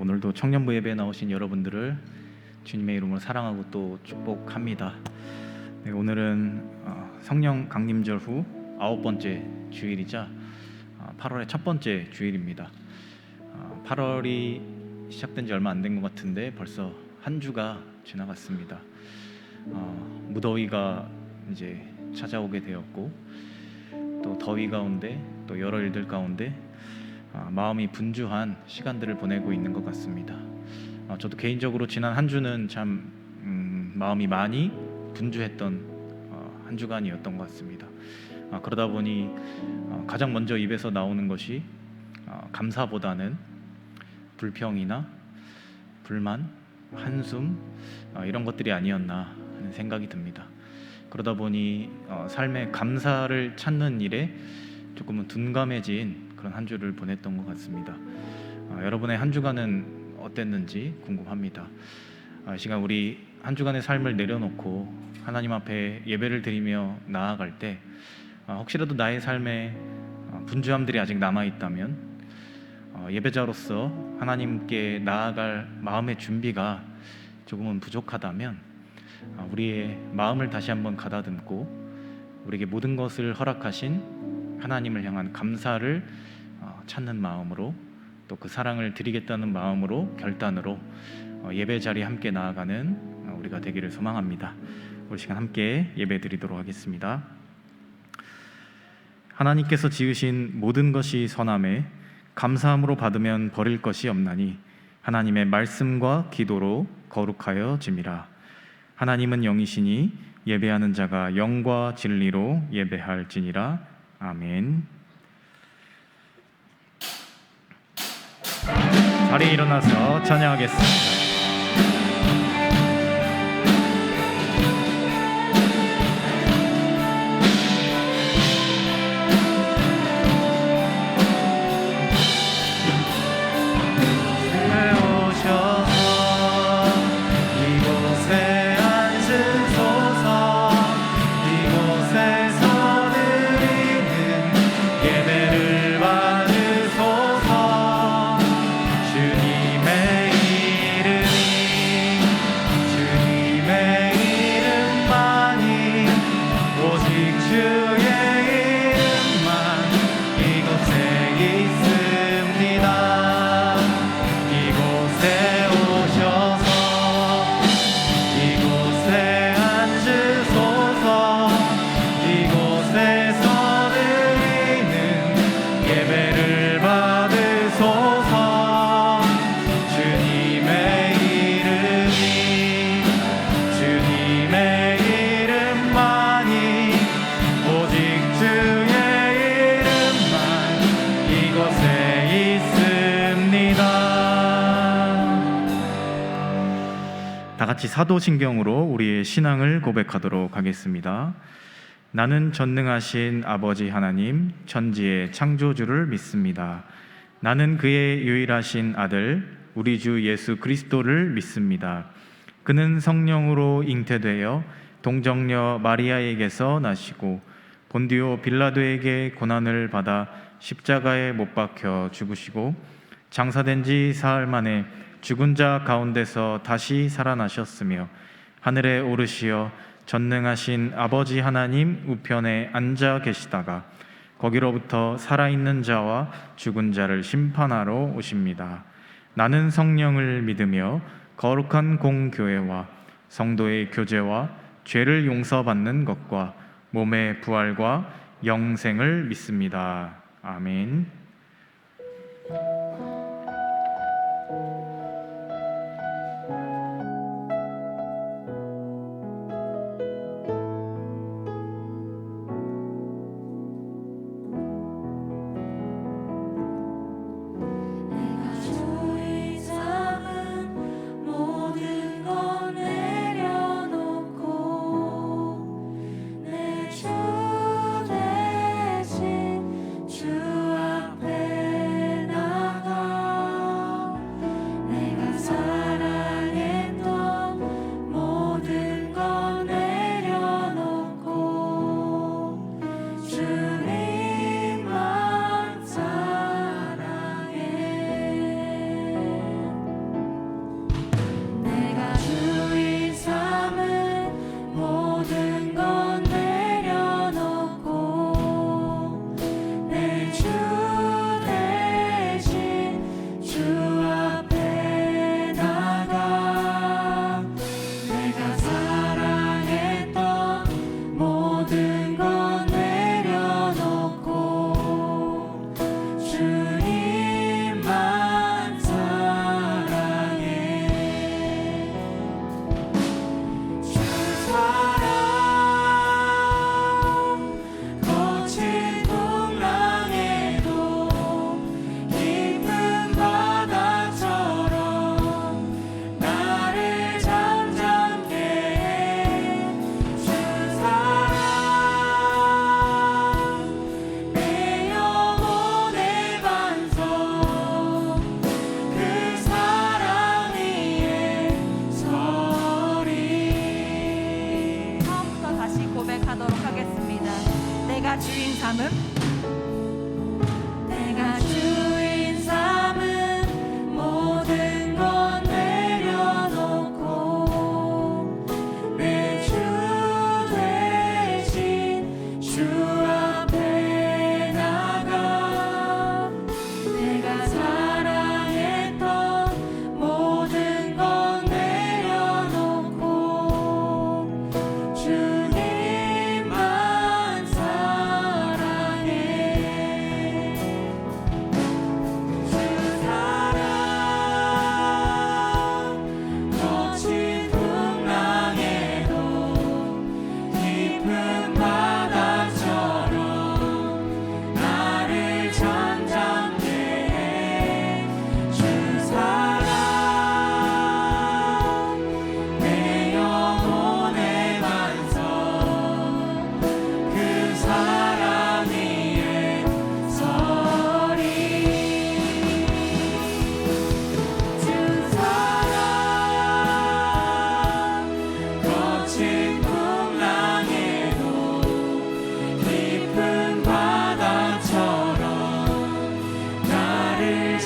오늘도 청년부 예배에 나오신 여러분들을 주님의 이름으로 사랑하고 또 축복합니다. 네, 오늘은 성령 강림절 후 9번째 주일이자 8월의 첫 번째 주일입니다. 8월이 시작된 지 얼마 안 된 것 같은데 벌써 한 주가 지나갔습니다. 무더위가 이제 찾아오게 되었고, 또 더위 가운데 또 여러 일들 가운데 마음이 분주한 시간들을 보내고 있는 것 같습니다. 저도 개인적으로 지난 한 주는 참 마음이 많이 분주했던 한 주간이었던 것 같습니다. 그러다 보니 가장 먼저 입에서 나오는 것이 감사보다는 불평이나 불만, 한숨 이런 것들이 아니었나 하는 생각이 듭니다. 그러다 보니 삶의 감사를 찾는 일에 조금은 둔감해진 그런 한 주를 보냈던 것 같습니다. 여러분의 한 주간은 어땠는지 궁금합니다. 이 시간 우리 한 주간의 삶을 내려놓고 하나님 앞에 예배를 드리며 나아갈 때 혹시라도 나의 삶에 분주함들이 아직 남아있다면 예배자로서 하나님께 나아갈 마음의 준비가 조금은 부족하다면 우리의 마음을 다시 한번 가다듬고 우리에게 모든 것을 허락하신 하나님을 향한 감사를 찾는 마음으로, 또 그 사랑을 드리겠다는 마음으로, 결단으로 예배 자리에 함께 나아가는 우리가 되기를 소망합니다. 우리 시간 함께 예배 드리도록 하겠습니다. 하나님께서 지으신 모든 것이 선함에 감사함으로 받으면 버릴 것이 없나니 하나님의 말씀과 기도로 거룩하여 짐이라. 하나님은 영이시니 예배하는 자가 영과 진리로 예배할지니라. 아멘. 자리에 일어나서 찬양하겠습니다. 같이 사도신경으로 우리의 신앙을 고백하도록 하겠습니다. 나는 전능하신 아버지 하나님, 천지의 창조주를 믿습니다. 나는 그의 유일하신 아들, 우리 주 예수 그리스도를 믿습니다. 그는 성령으로 잉태되어 동정녀 마리아에게서 나시고 본디오 빌라도에게 고난을 받아 십자가에 못 박혀 죽으시고 장사된 지 사흘 만에 죽은 자 가운데서 다시 살아나셨으며 하늘에 오르시어 전능하신 아버지 하나님 우편에 앉아 계시다가 거기로부터 살아있는 자와 죽은 자를 심판하러 오십니다. 나는 성령을 믿으며 거룩한 공교회와 성도의 교제와 죄를 용서받는 것과 몸의 부활과 영생을 믿습니다. 아멘. 주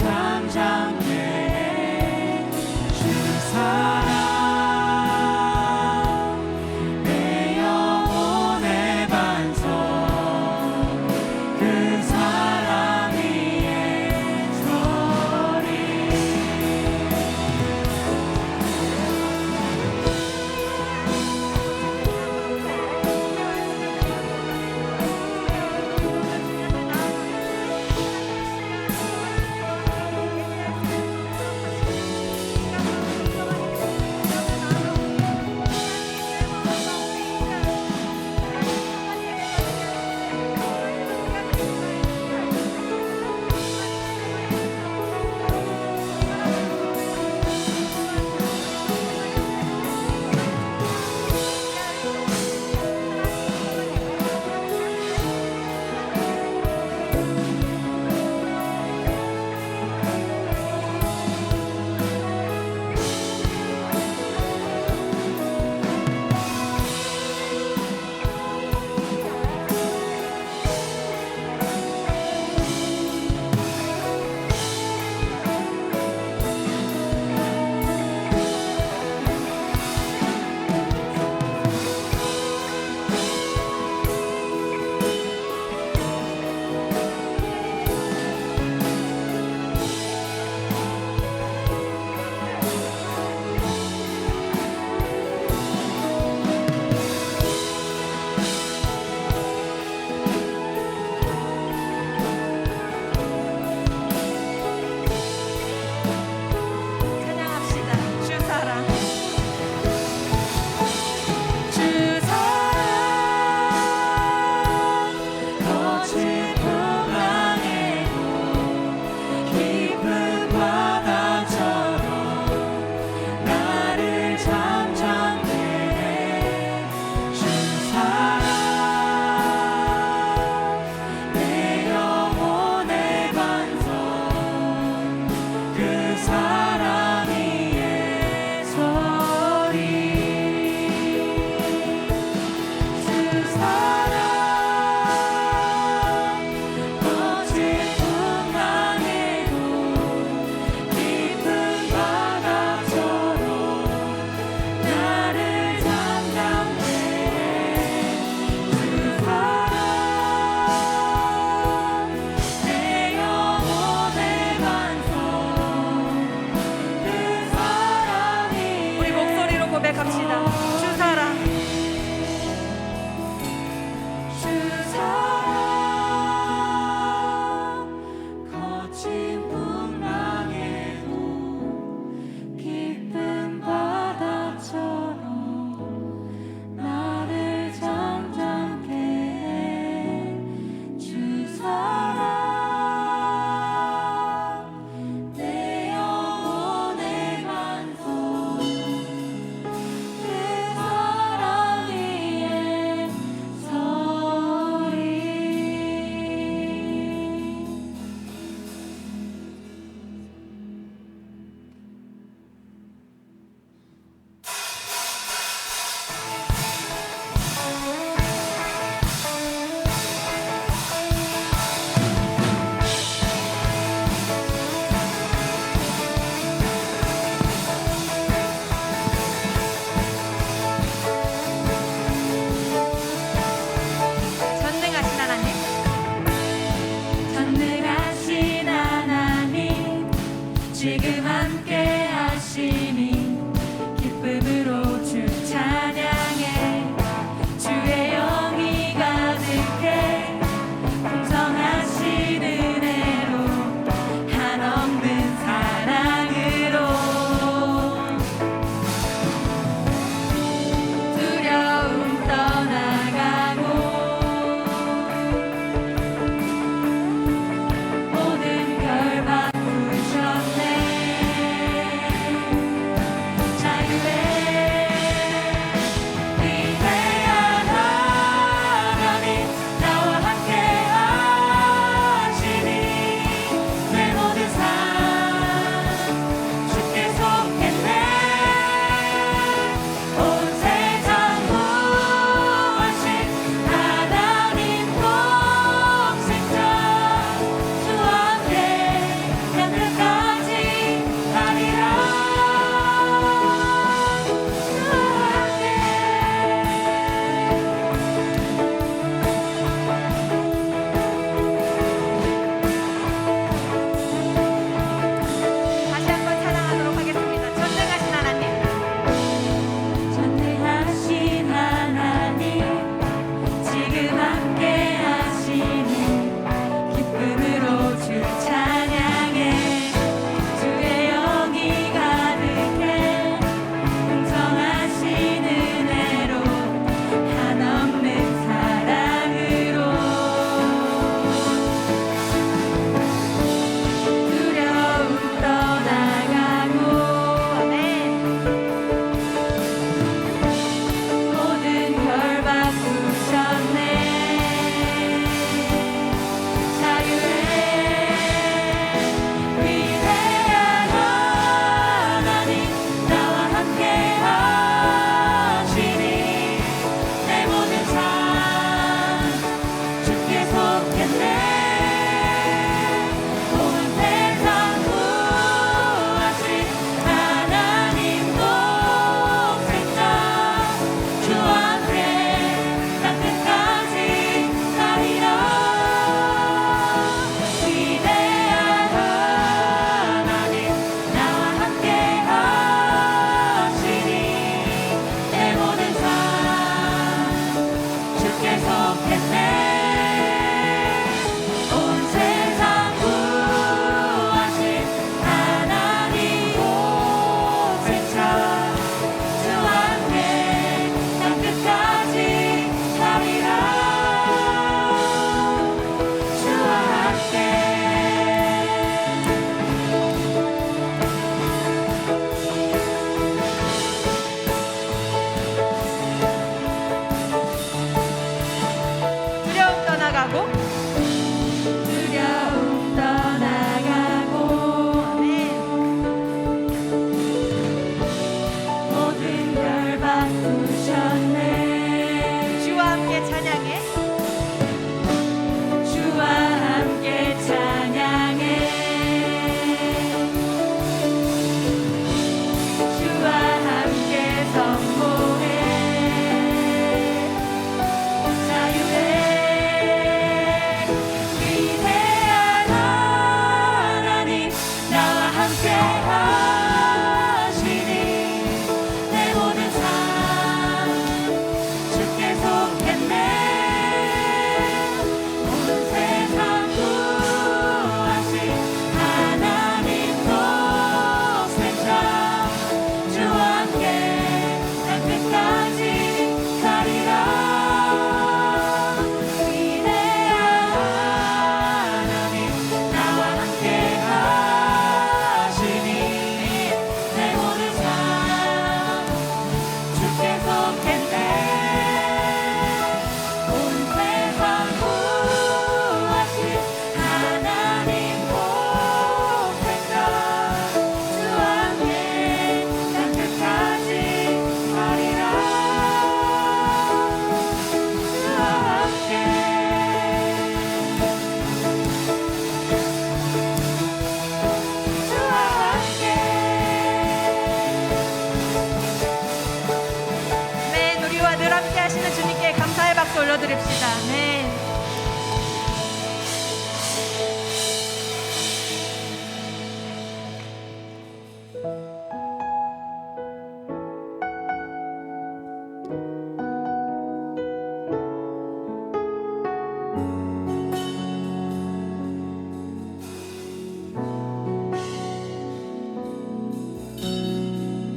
잠잠케 해. 주 사랑 내 영혼의 반석 그 사랑 위에 서리. 찬양합시다. 주 사랑. 주 사랑 거친 풍랑에도 깊은 바다처럼 나를 잠잠케 해. 주 사랑 내 영혼의 반석 그 사랑 위에 서리. 주 사랑 거친 풍랑에도 깊은 바다처럼 나를 잠잠케 해. 주 사랑 내 영혼의 반석 그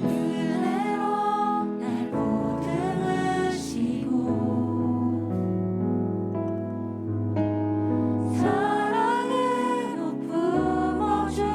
은혜로 날 보듬으시고 사랑으로 품어주셔도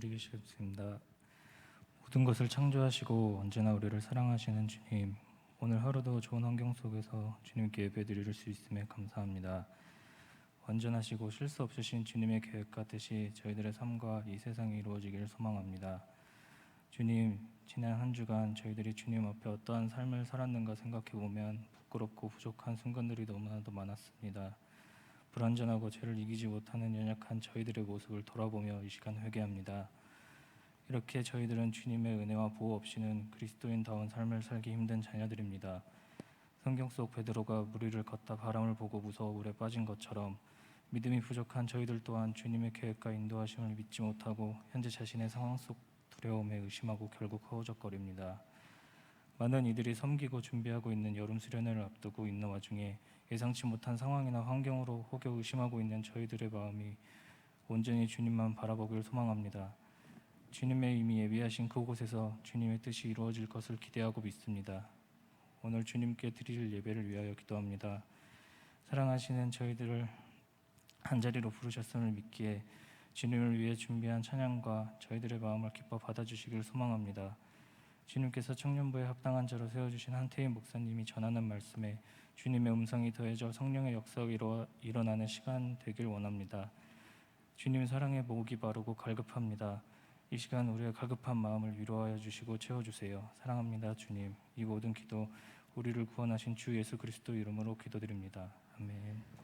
기도드리겠습니다. 모든 것을 창조하시고 언제나 우리를 사랑하시는 주님, 오늘 하루도 좋은 환경 속에서 주님께 예배드릴 수 있음에 감사합니다. 완전하시고 실수 없으신 주님의 계획과 뜻이 저희들의 삶과 이 세상에 이루어지기를 소망합니다. 주님, 지난 한 주간 저희들이 주님 앞에 어떠한 삶을 살았는가 생각해보면 부끄럽고 부족한 순간들이 너무나도 많았습니다. 불완전하고 죄를 이기지 못하는 연약한 저희들의 모습을 돌아보며 이 시간 회개합니다. 이렇게 저희들은 주님의 은혜와 보호 없이는 그리스도인다운 삶을 살기 힘든 자녀들입니다. 성경 속 베드로가 물 위를 걷다 바람을 보고 무서워 물에 빠진 것처럼 믿음이 부족한 저희들 또한 주님의 계획과 인도하심을 믿지 못하고 현재 자신의 상황 속 두려움에 의심하고 결국 허우적거립니다. 많은 이들이 섬기고 준비하고 있는 여름 수련회를 앞두고 있는 와중에 예상치 못한 상황이나 환경으로 혹여 의심하고 있는 저희들의 마음이 온전히 주님만 바라보길 소망합니다. 주님의 이미 예비하신 그곳에서 주님의 뜻이 이루어질 것을 기대하고 믿습니다. 오늘 주님께 드릴 예배를 위하여 기도합니다. 사랑하시는 저희들을 한자리로 부르셨음을 믿기에 주님을 위해 준비한 찬양과 저희들의 마음을 기뻐 받아주시길 소망합니다. 주님께서 청년부에 합당한 자로 세워주신 한태희 목사님이 전하는 말씀에 주님의 음성이 더해져 성령의 역사가 일어나는 시간 되길 원합니다. 주님 사랑에 목이 마르고 갈급합니다. 이 시간 우리의 갈급한 마음을 위로하여 주시고 채워주세요. 사랑합니다 주님. 이 모든 기도 우리를 구원하신 주 예수 그리스도 이름으로 기도드립니다. 아멘.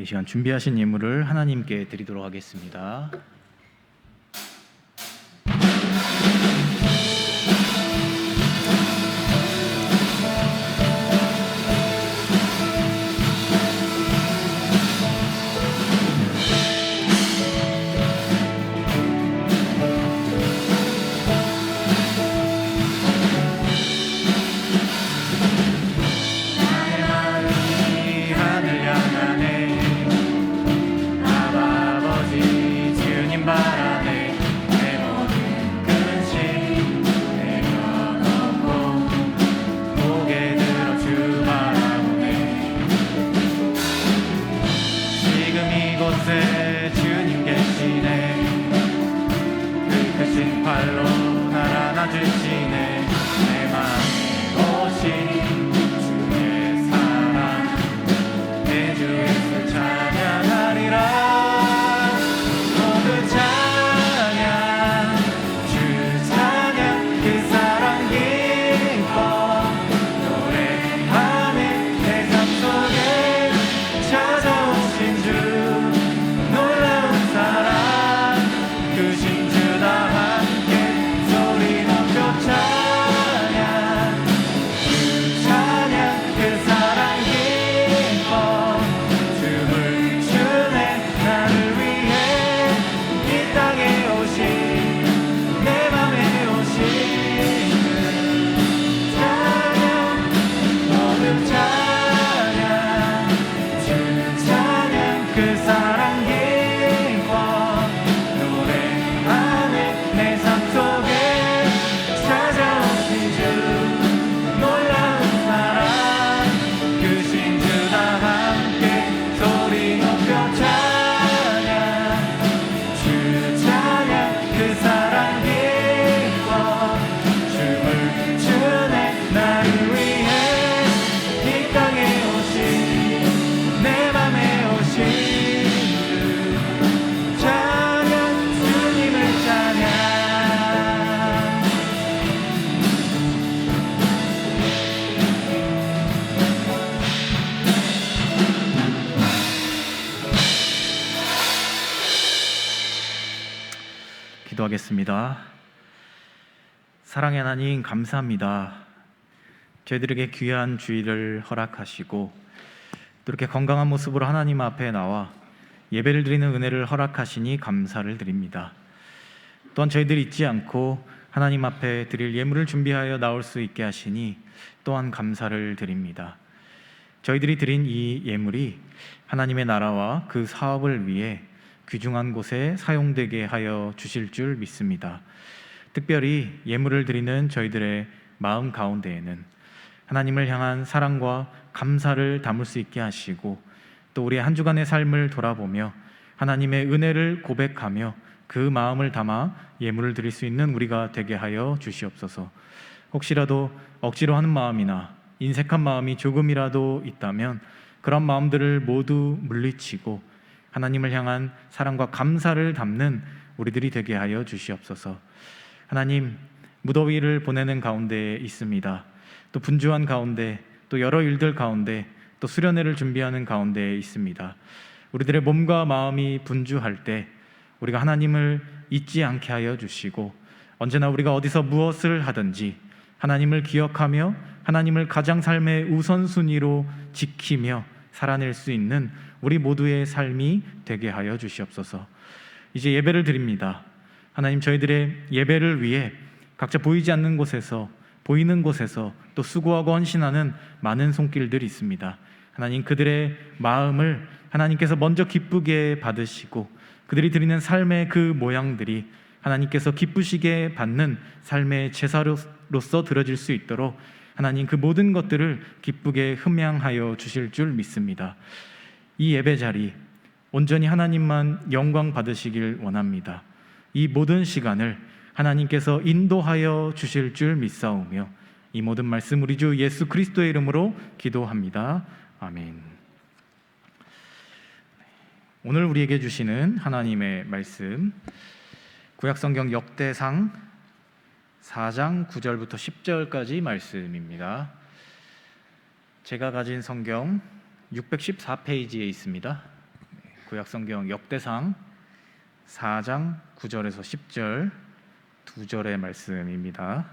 이 시간 준비하신 예물을 하나님께 드리도록 하겠습니다. 기도하겠습니다. 사랑의 하나님 감사합니다. 저희들에게 귀한 주일을 허락하시고 또 이렇게 건강한 모습으로 하나님 앞에 나와 예배를 드리는 은혜를 허락하시니 감사를 드립니다. 또한 저희들이 잊지 않고 하나님 앞에 드릴 예물을 준비하여 나올 수 있게 하시니 또한 감사를 드립니다. 저희들이 드린 이 예물이 하나님의 나라와 그 사업을 위해 귀중한 곳에 사용되게 하여 주실 줄 믿습니다. 특별히 예물을 드리는 저희들의 마음 가운데에는 하나님을 향한 사랑과 감사를 담을 수 있게 하시고, 또 우리의 한 주간의 삶을 돌아보며 하나님의 은혜를 고백하며 그 마음을 담아 예물을 드릴 수 있는 우리가 되게 하여 주시옵소서. 혹시라도 억지로 하는 마음이나 인색한 마음이 조금이라도 있다면 그런 마음들을 모두 물리치고 하나님을 향한 사랑과 감사를 담는 우리들이 되게 하여 주시옵소서. 하나님, 무더위를 보내는 가운데 있습니다. 또 분주한 가운데, 또 여러 일들 가운데, 또 수련회를 준비하는 가운데 있습니다. 우리들의 몸과 마음이 분주할 때 우리가 하나님을 잊지 않게 하여 주시고, 언제나 우리가 어디서 무엇을 하든지 하나님을 기억하며 하나님을 가장 삶의 우선순위로 지키며 살아낼 수 있는 우리 모두의 삶이 되게 하여 주시옵소서. 이제 예배를 드립니다. 하나님, 저희들의 예배를 위해 각자 보이지 않는 곳에서, 보이는 곳에서 또 수고하고 헌신하는 많은 손길들이 있습니다. 하나님, 그들의 마음을 하나님께서 먼저 기쁘게 받으시고 그들이 드리는 삶의 그 모양들이 하나님께서 기쁘시게 받는 삶의 제사로서 드려질 수 있도록 하나님, 그 모든 것들을 기쁘게 흠양하여 주실 줄 믿습니다. 이 예배 자리 온전히 하나님만 영광 받으시길 원합니다. 이 모든 시간을 하나님께서 인도하여 주실 줄 믿사오며 이 모든 말씀 우리 주 예수 그리스도의 이름으로 기도합니다. 아멘. 오늘 우리에게 주시는 하나님의 말씀, 구약성경 역대상 4장 9절부터 10절까지 말씀입니다. 제가 가진 성경 614페이지에 있습니다. 구약성경 역대상 4장 9절에서 10절 두 절의 말씀입니다.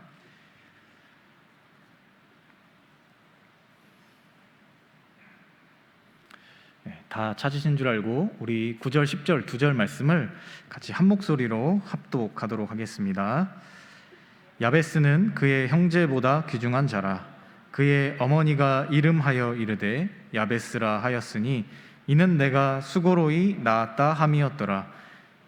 다 찾으신 줄 알고 우리 9절, 10절 두 절 말씀을 같이 한 목소리로 합독하도록 하겠습니다. 야베스는 그의 형제보다 귀중한 자라. 그의 어머니가 이름하여 이르되 야베스라 하였으니 이는 내가 수고로이 낳았다 함이었더라.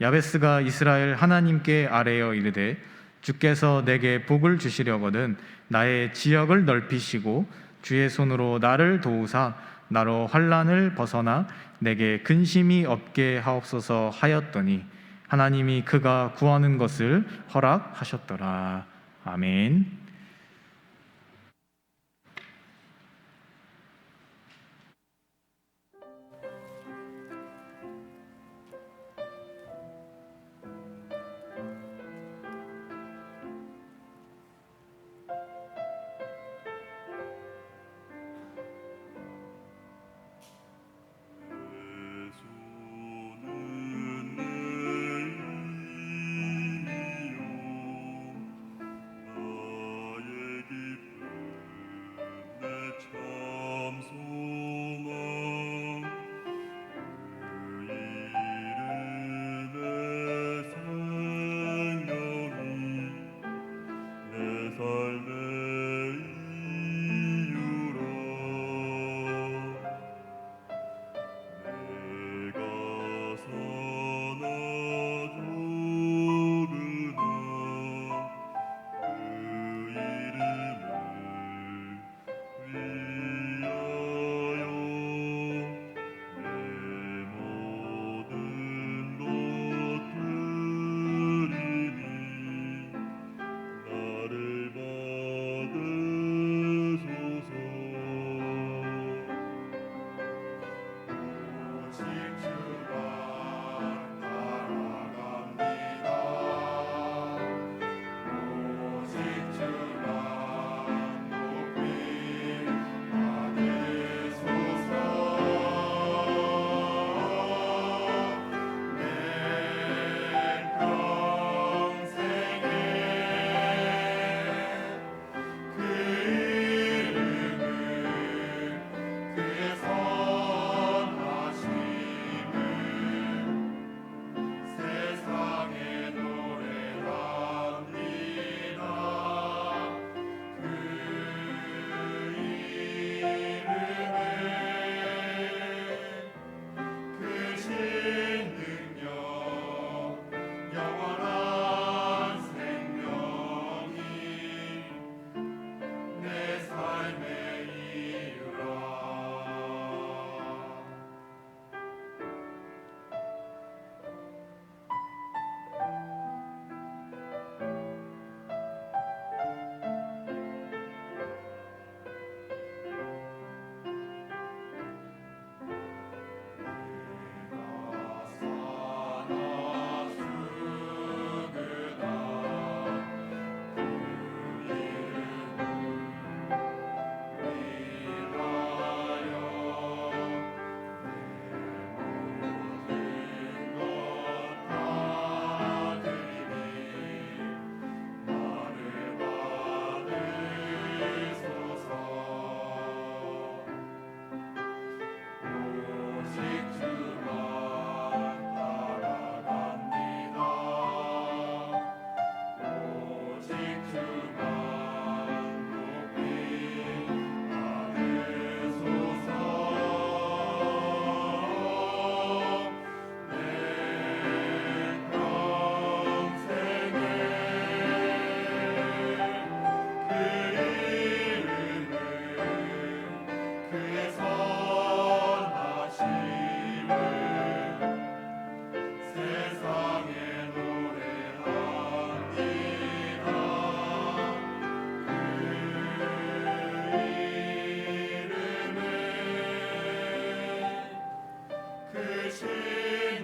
야베스가 이스라엘 하나님께 아뢰어 이르되 주께서 내게 복을 주시려거든 나의 지역을 넓히시고 주의 손으로 나를 도우사 나로 환난을 벗어나 내게 근심이 없게 하옵소서 하였더니 하나님이 그가 구하는 것을 허락하셨더라. 아멘.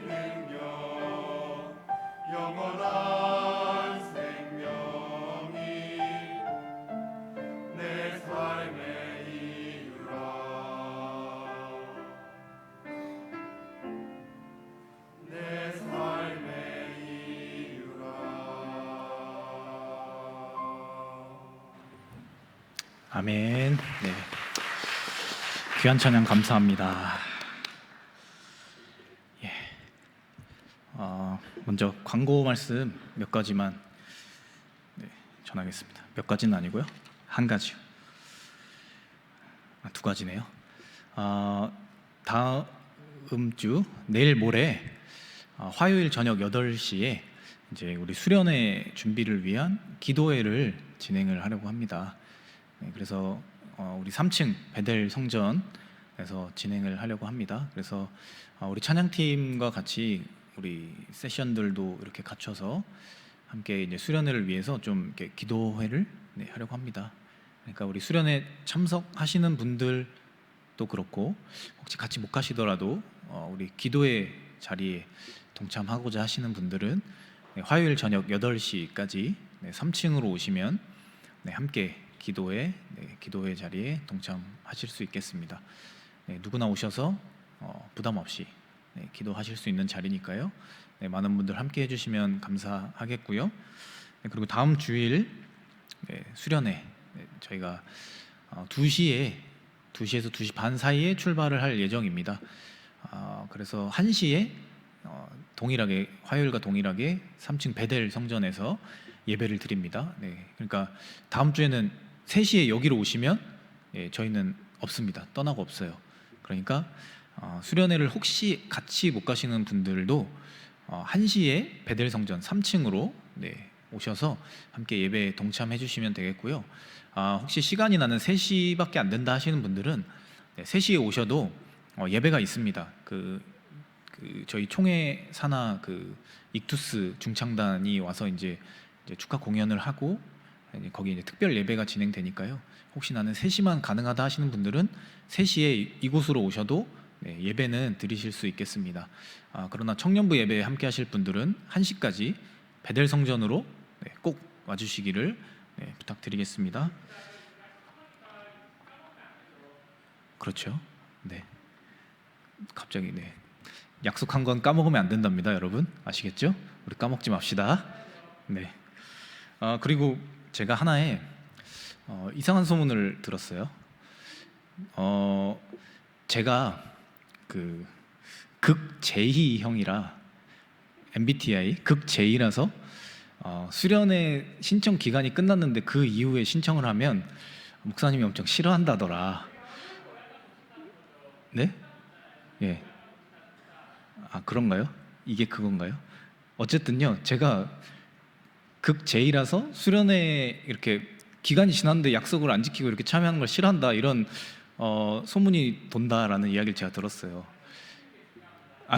능력 영원한 생명이 내 삶의 이유라 내 삶의 이유라. 아멘. 네. 귀한 찬양 감사합니다. 예. 먼저 광고 말씀 몇 가지만 전하겠습니다. 몇 가지는 아니고요, 한 가지요. 두 가지네요. 다음 주 내일 모레 화요일 저녁 8시에 이제 우리 수련회 준비를 위한 기도회를 진행을 하려고 합니다. 네, 그래서 우리 3층 베델 성전에서 진행을 하려고 합니다. 그래서 우리 찬양팀과 같이 우리 세션들도 이렇게 갖춰서 함께 이제 수련회를 위해서 좀 이렇게 기도회를 하려고 합니다. 그러니까 우리 수련회 참석하시는 분들도 그렇고 혹시 같이 못 가시더라도 우리 기도회 자리에 동참하고자 하시는 분들은 화요일 저녁 8시까지 3층으로 오시면 함께 기도회 자리에 동참하실 수 있겠습니다. 누구나 오셔서 부담 없이 기도하실 수 있는 자리니까요. 많은 분들 함께 해주시면 감사하겠고요. 그리고 다음 주일 수련회 저희가 2시에서 2시 반 사이에 출발을 할 예정입니다. 그래서 1시에 동일하게 화요일과 동일하게 3층 베델 성전에서 예배를 드립니다. 그러니까 다음 주에는 3시에 여기로 오시면 저희는 없습니다. 떠나고 없어요. 그러니까 수련회를 혹시 같이 못 가시는 분들도 1시에 베델 성전 3층으로 오셔서 함께 예배에 동참해 주시면 되겠고요. 혹시 시간이 나는 3시밖에 안 된다 하시는 분들은 3시에 오셔도 예배가 있습니다. 저희 총회 산하 익투스 중창단이 와서 이제 축하 공연을 하고 거기 이제 특별 예배가 진행되니까요. 혹시 나는 3시만 가능하다 하시는 분들은 3시에 이곳으로 오셔도 예배는 드리실 수 있겠습니다. 그러나 청년부 예배에 함께 하실 분들은 1시까지 베델 성전으로 꼭 와주시기를 부탁드리겠습니다. 그렇죠. 갑자기 약속한 건 까먹으면 안 된답니다, 여러분. 아시겠죠? 우리 까먹지 맙시다. 그리고 제가 하나의 이상한 소문을 들었어요. 제가 극 J형이라 MBTI 극 J라서 수련회 신청 기간이 끝났는데 그 이후에 신청을 하면 목사님이 엄청 싫어한다더라. 네? 예. 그런가요? 이게 그건가요? 어쨌든요, 제가 극 J라서 수련회 이렇게 기간이 지났는데 약속을 안 지키고 이렇게 참여하는 걸 싫어한다, 이런 소문이 돈다라는 이야기를 제가 들었어요.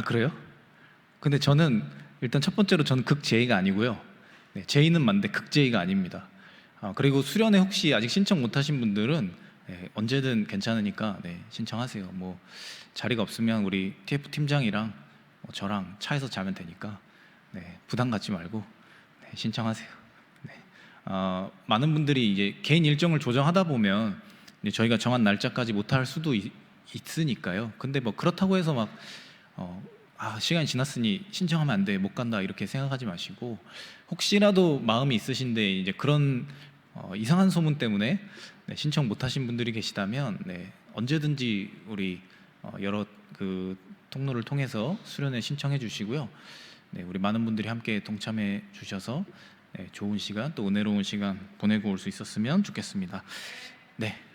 그래요? 근데 저는 일단 첫 번째로 저는 극 J가 아니고요. J는 맞는데 극 J가 아닙니다. 그리고 수련회 혹시 아직 신청 못 하신 분들은 언제든 괜찮으니까 신청하세요. 뭐 자리가 없으면 우리 TF 팀장이랑 저랑 차에서 자면 되니까 부담 갖지 말고 신청하세요. 많은 분들이 이제 개인 일정을 조정하다 보면 이제 저희가 정한 날짜까지 못 할 수도 있으니까요. 근데 뭐 그렇다고 해서 막 시간이 지났으니 신청하면 안 돼, 못 간다, 이렇게 생각하지 마시고, 혹시라도 마음이 있으신데 이제 그런 이상한 소문 때문에 신청 못 하신 분들이 계시다면 언제든지 우리 여러 통로를 통해서 수련회 신청해 주시고요. 우리 많은 분들이 함께 동참해 주셔서 좋은 시간, 또 은혜로운 시간 보내고 올 수 있었으면 좋겠습니다.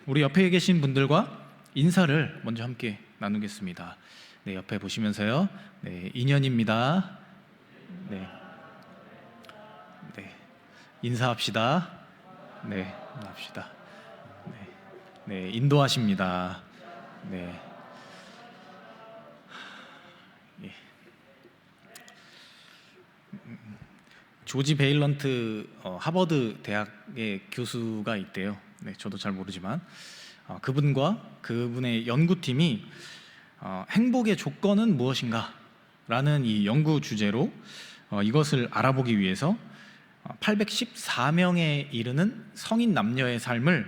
우리 옆에 계신 분들과 인사를 먼저 함께 나누겠습니다. 옆에 보시면서요. 인연입니다. 인사합시다. 인사합시다. 인도하십니다. 조지 베일런트 하버드 대학의 교수가 있대요. 저도 잘 모르지만 그분과 그분의 연구팀이 행복의 조건은 무엇인가 라는 이 연구 주제로 이것을 알아보기 위해서 814명에 이르는 성인 남녀의 삶을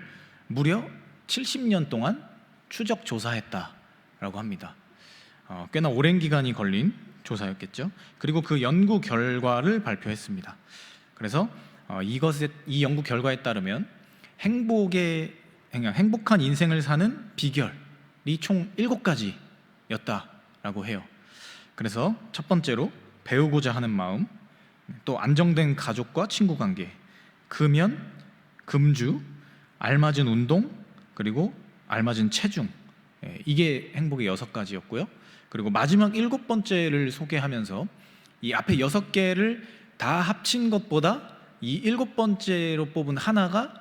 무려 70년 동안 추적 조사했다라고 합니다. 꽤나 오랜 기간이 걸린 조사였겠죠. 그리고 그 연구 결과를 발표했습니다. 그래서 이 연구 결과에 따르면 행복한 인생을 사는 비결이 총 7가지였다라고 해요. 그래서 첫 번째로 배우고자 하는 마음, 또 안정된 가족과 친구 관계, 금연, 금주, 알맞은 운동, 그리고 알맞은 체중, 이게 행복의 6가지였고요. 그리고 마지막 7번째를 소개하면서 이 앞에 6개를 다 합친 것보다 이 7번째로 뽑은 하나가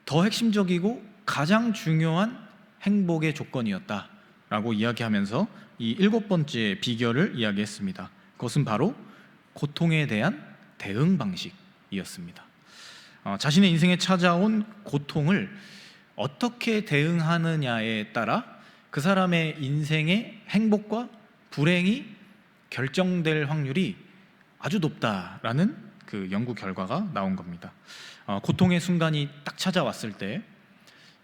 더 핵심적이고 가장 중요한 행복의 조건이었다라고 이야기하면서 이 7번째 비결을 이야기했습니다. 그것은 바로 고통에 대한 대응 방식이었습니다. 자신의 인생에 찾아온 고통을 어떻게 대응하느냐에 따라 그 사람의 인생의 행복과 불행이 결정될 확률이 아주 높다라는 그 연구 결과가 나온 겁니다. 고통의 순간이 딱 찾아왔을 때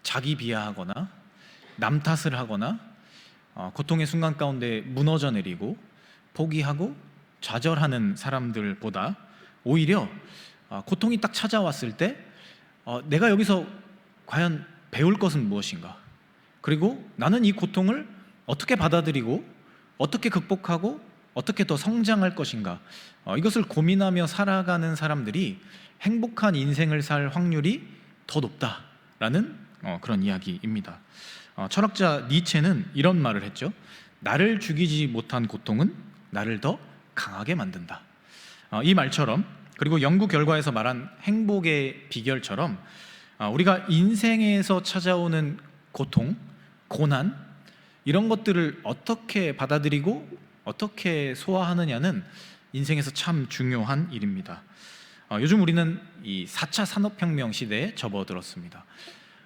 자기 비하하거나 남 탓을 하거나 고통의 순간 가운데 무너져 내리고 포기하고 좌절하는 사람들보다 오히려 고통이 딱 찾아왔을 때 내가 여기서 과연 배울 것은 무엇인가, 그리고 나는 이 고통을 어떻게 받아들이고 어떻게 극복하고 어떻게 더 성장할 것인가, 이것을 고민하며 살아가는 사람들이 행복한 인생을 살 확률이 더 높다라는 그런 이야기입니다. 철학자 니체는 이런 말을 했죠. 나를 죽이지 못한 고통은 나를 더 강하게 만든다. 이 말처럼, 그리고 연구 결과에서 말한 행복의 비결처럼 우리가 인생에서 찾아오는 고통, 고난, 이런 것들을 어떻게 받아들이고 어떻게 소화하느냐는 인생에서 참 중요한 일입니다. 요즘 우리는 이 4차 산업혁명 시대에 접어들었습니다.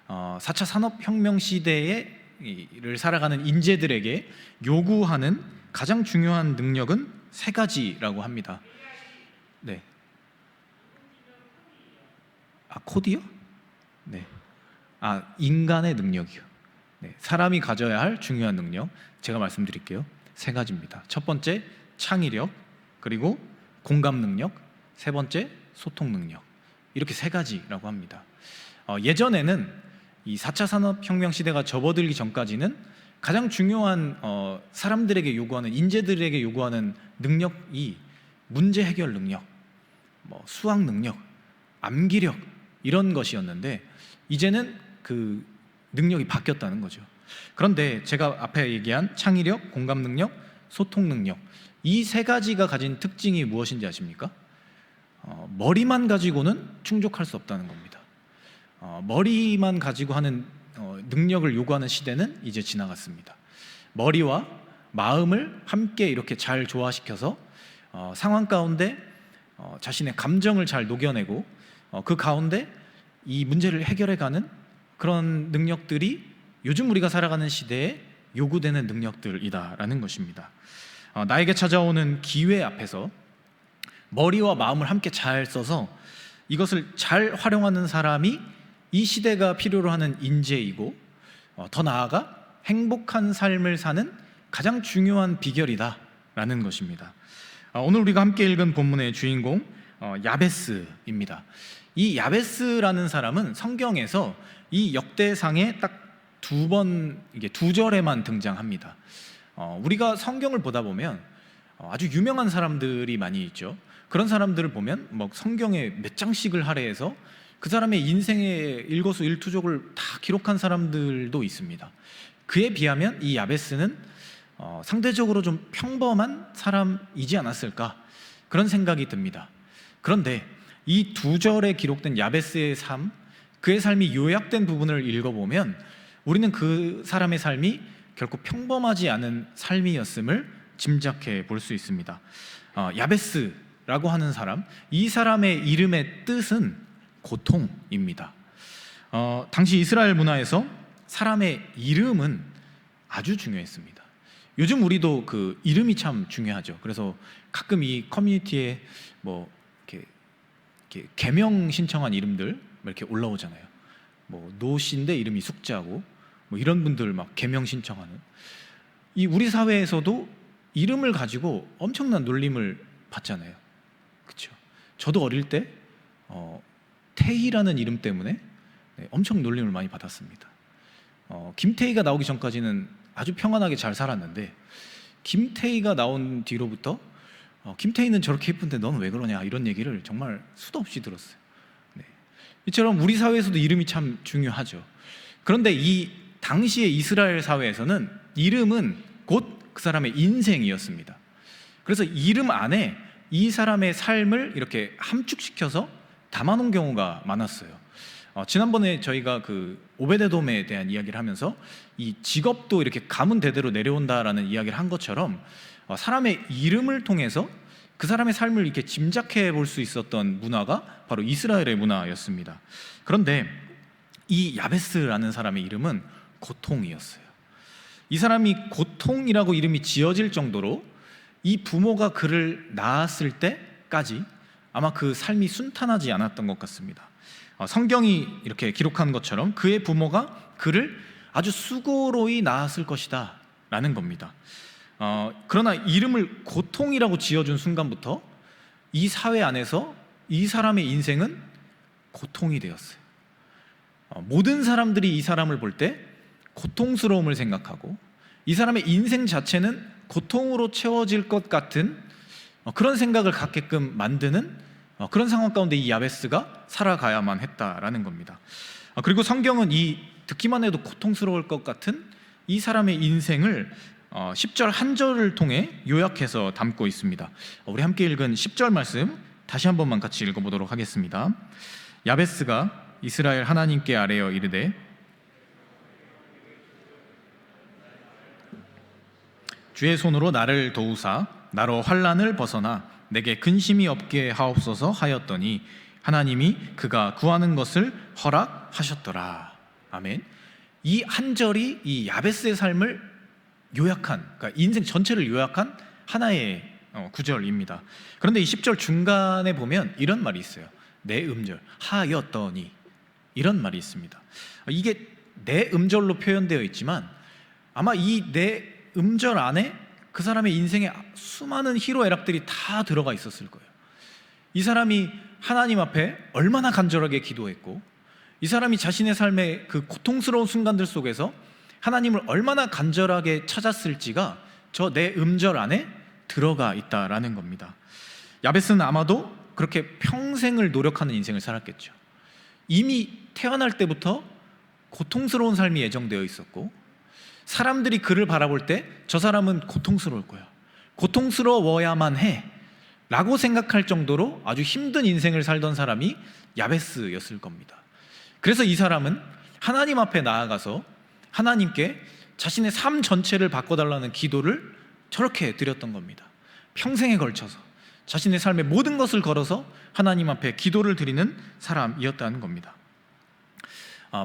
4차 산업혁명 시대를 살아가는 인재들에게 요구하는 가장 중요한 능력은 3가지라고 합니다. 네. 코디요? 네. 인간의 능력이요. 네. 사람이 가져야 할 중요한 능력, 제가 말씀드릴게요. 3가지입니다. 첫 번째, 창의력, 그리고 공감 능력, 3번째, 소통 능력. 이렇게 3가지라고 합니다. 예전에는 이 4차 산업혁명 시대가 접어들기 전까지는 가장 중요한 사람들에게 요구하는, 인재들에게 요구하는 능력이 문제 해결 능력, 수학 능력, 암기력, 이런 것이었는데 이제는 그 능력이 바뀌었다는 거죠. 그런데 제가 앞에 얘기한 창의력, 공감 능력, 소통 능력, 이 3가지가 가진 특징이 무엇인지 아십니까? 머리만 가지고는 충족할 수 없다는 겁니다. 머리만 가지고 하는 능력을 요구하는 시대는 이제 지나갔습니다. 머리와 마음을 함께 이렇게 잘 조화시켜서 상황 가운데 자신의 감정을 잘 녹여내고 그 가운데 이 문제를 해결해가는 그런 능력들이 요즘 우리가 살아가는 시대에 요구되는 능력들이다라는 것입니다. 나에게 찾아오는 기회 앞에서 머리와 마음을 함께 잘 써서 이것을 잘 활용하는 사람이 이 시대가 필요로 하는 인재이고, 더 나아가 행복한 삶을 사는 가장 중요한 비결이다라는 것입니다. 오늘 우리가 함께 읽은 본문의 주인공 야베스입니다. 이 야베스라는 사람은 성경에서 이 역대상에 딱 2절에만 등장합니다. 우리가 성경을 보다 보면 아주 유명한 사람들이 많이 있죠. 그런 사람들을 보면 성경에 몇 장씩을 할애해서 그 사람의 인생의 일거수일투족을 다 기록한 사람들도 있습니다. 그에 비하면 이 야베스는 상대적으로 좀 평범한 사람이지 않았을까, 그런 생각이 듭니다. 그런데 이 2절에 기록된 야베스의 삶, 그의 삶이 요약된 부분을 읽어보면 우리는 그 사람의 삶이 결코 평범하지 않은 삶이었음을 짐작해 볼 수 있습니다. 야베스라고 하는 사람, 이 사람의 이름의 뜻은 고통입니다. 당시 이스라엘 문화에서 사람의 이름은 아주 중요했습니다. 요즘 우리도 그 이름이 참 중요하죠. 그래서 가끔 이 커뮤니티에 뭐 이렇게 개명 신청한 이름들 이렇게 올라오잖아요. 뭐 노씨인데 이름이 숙자고 뭐 이런 분들 막 개명 신청하는, 이 우리 사회에서도 이름을 가지고 엄청난 놀림을 받잖아요. 그렇죠? 저도 어릴 때 태희라는 이름 때문에 엄청 놀림을 많이 받았습니다. 김태희가 나오기 전까지는 아주 평안하게 잘 살았는데, 김태희가 나온 뒤로부터 김태희는 저렇게 예쁜데 너는 왜 그러냐 이런 얘기를 정말 수도 없이 들었어요. 네. 이처럼 우리 사회에서도 이름이 참 중요하죠. 그런데 이 당시의 이스라엘 사회에서는 이름은 곧 그 사람의 인생이었습니다. 그래서 이름 안에 이 사람의 삶을 이렇게 함축시켜서 담아놓은 경우가 많았어요. 지난번에 저희가 그 오베데돔에 대한 이야기를 하면서 이 직업도 이렇게 가문 대대로 내려온다라는 이야기를 한 것처럼 사람의 이름을 통해서 그 사람의 삶을 이렇게 짐작해 볼 수 있었던 문화가 바로 이스라엘의 문화였습니다. 그런데 이 야베스라는 사람의 이름은 고통이었어요. 이 사람이 고통이라고 이름이 지어질 정도로 이 부모가 그를 낳았을 때까지 아마 그 삶이 순탄하지 않았던 것 같습니다. 성경이 이렇게 기록한 것처럼 그의 부모가 그를 아주 수고로이 낳았을 것이다 라는 겁니다. 그러나 이름을 고통이라고 지어준 순간부터 이 사회 안에서 이 사람의 인생은 고통이 되었어요. 모든 사람들이 이 사람을 볼 때 고통스러움을 생각하고 이 사람의 인생 자체는 고통으로 채워질 것 같은 그런 생각을 갖게끔 만드는 그런 상황 가운데 이 야베스가 살아가야만 했다라는 겁니다. 그리고 성경은 이 듣기만 해도 고통스러울 것 같은 이 사람의 인생을 10절 한 절을 통해 요약해서 담고 있습니다. 우리 함께 읽은 10절 말씀 다시 한 번만 같이 읽어보도록 하겠습니다. 야베스가 이스라엘 하나님께 아뢰어 이르되 주의 손으로 나를 도우사 나로 환난을 벗어나 내게 근심이 없게 하옵소서 하였더니 하나님이 그가 구하는 것을 허락하셨더라. 아멘. 이 한 절이 이 야베스의 삶을 요약한, 그러니까 인생 전체를 요약한 하나의 구절입니다. 그런데 이 10절 중간에 보면 이런 말이 있어요. 내 음절 하였더니, 이런 말이 있습니다. 이게 내 음절로 표현되어 있지만 아마 이 내 음절 안에 그 사람의 인생에 수많은 희로애락들이 다 들어가 있었을 거예요. 이 사람이 하나님 앞에 얼마나 간절하게 기도했고, 이 사람이 자신의 삶의 그 고통스러운 순간들 속에서 하나님을 얼마나 간절하게 찾았을지가 저 내 음절 안에 들어가 있다라는 겁니다. 야베스는 아마도 그렇게 평생을 노력하는 인생을 살았겠죠. 이미 태어날 때부터 고통스러운 삶이 예정되어 있었고, 사람들이 그를 바라볼 때 저 사람은 고통스러울 거야, 고통스러워야만 해 라고 생각할 정도로 아주 힘든 인생을 살던 사람이 야베스였을 겁니다. 그래서 이 사람은 하나님 앞에 나아가서 하나님께 자신의 삶 전체를 바꿔달라는 기도를 저렇게 드렸던 겁니다. 평생에 걸쳐서 자신의 삶의 모든 것을 걸어서 하나님 앞에 기도를 드리는 사람이었다는 겁니다.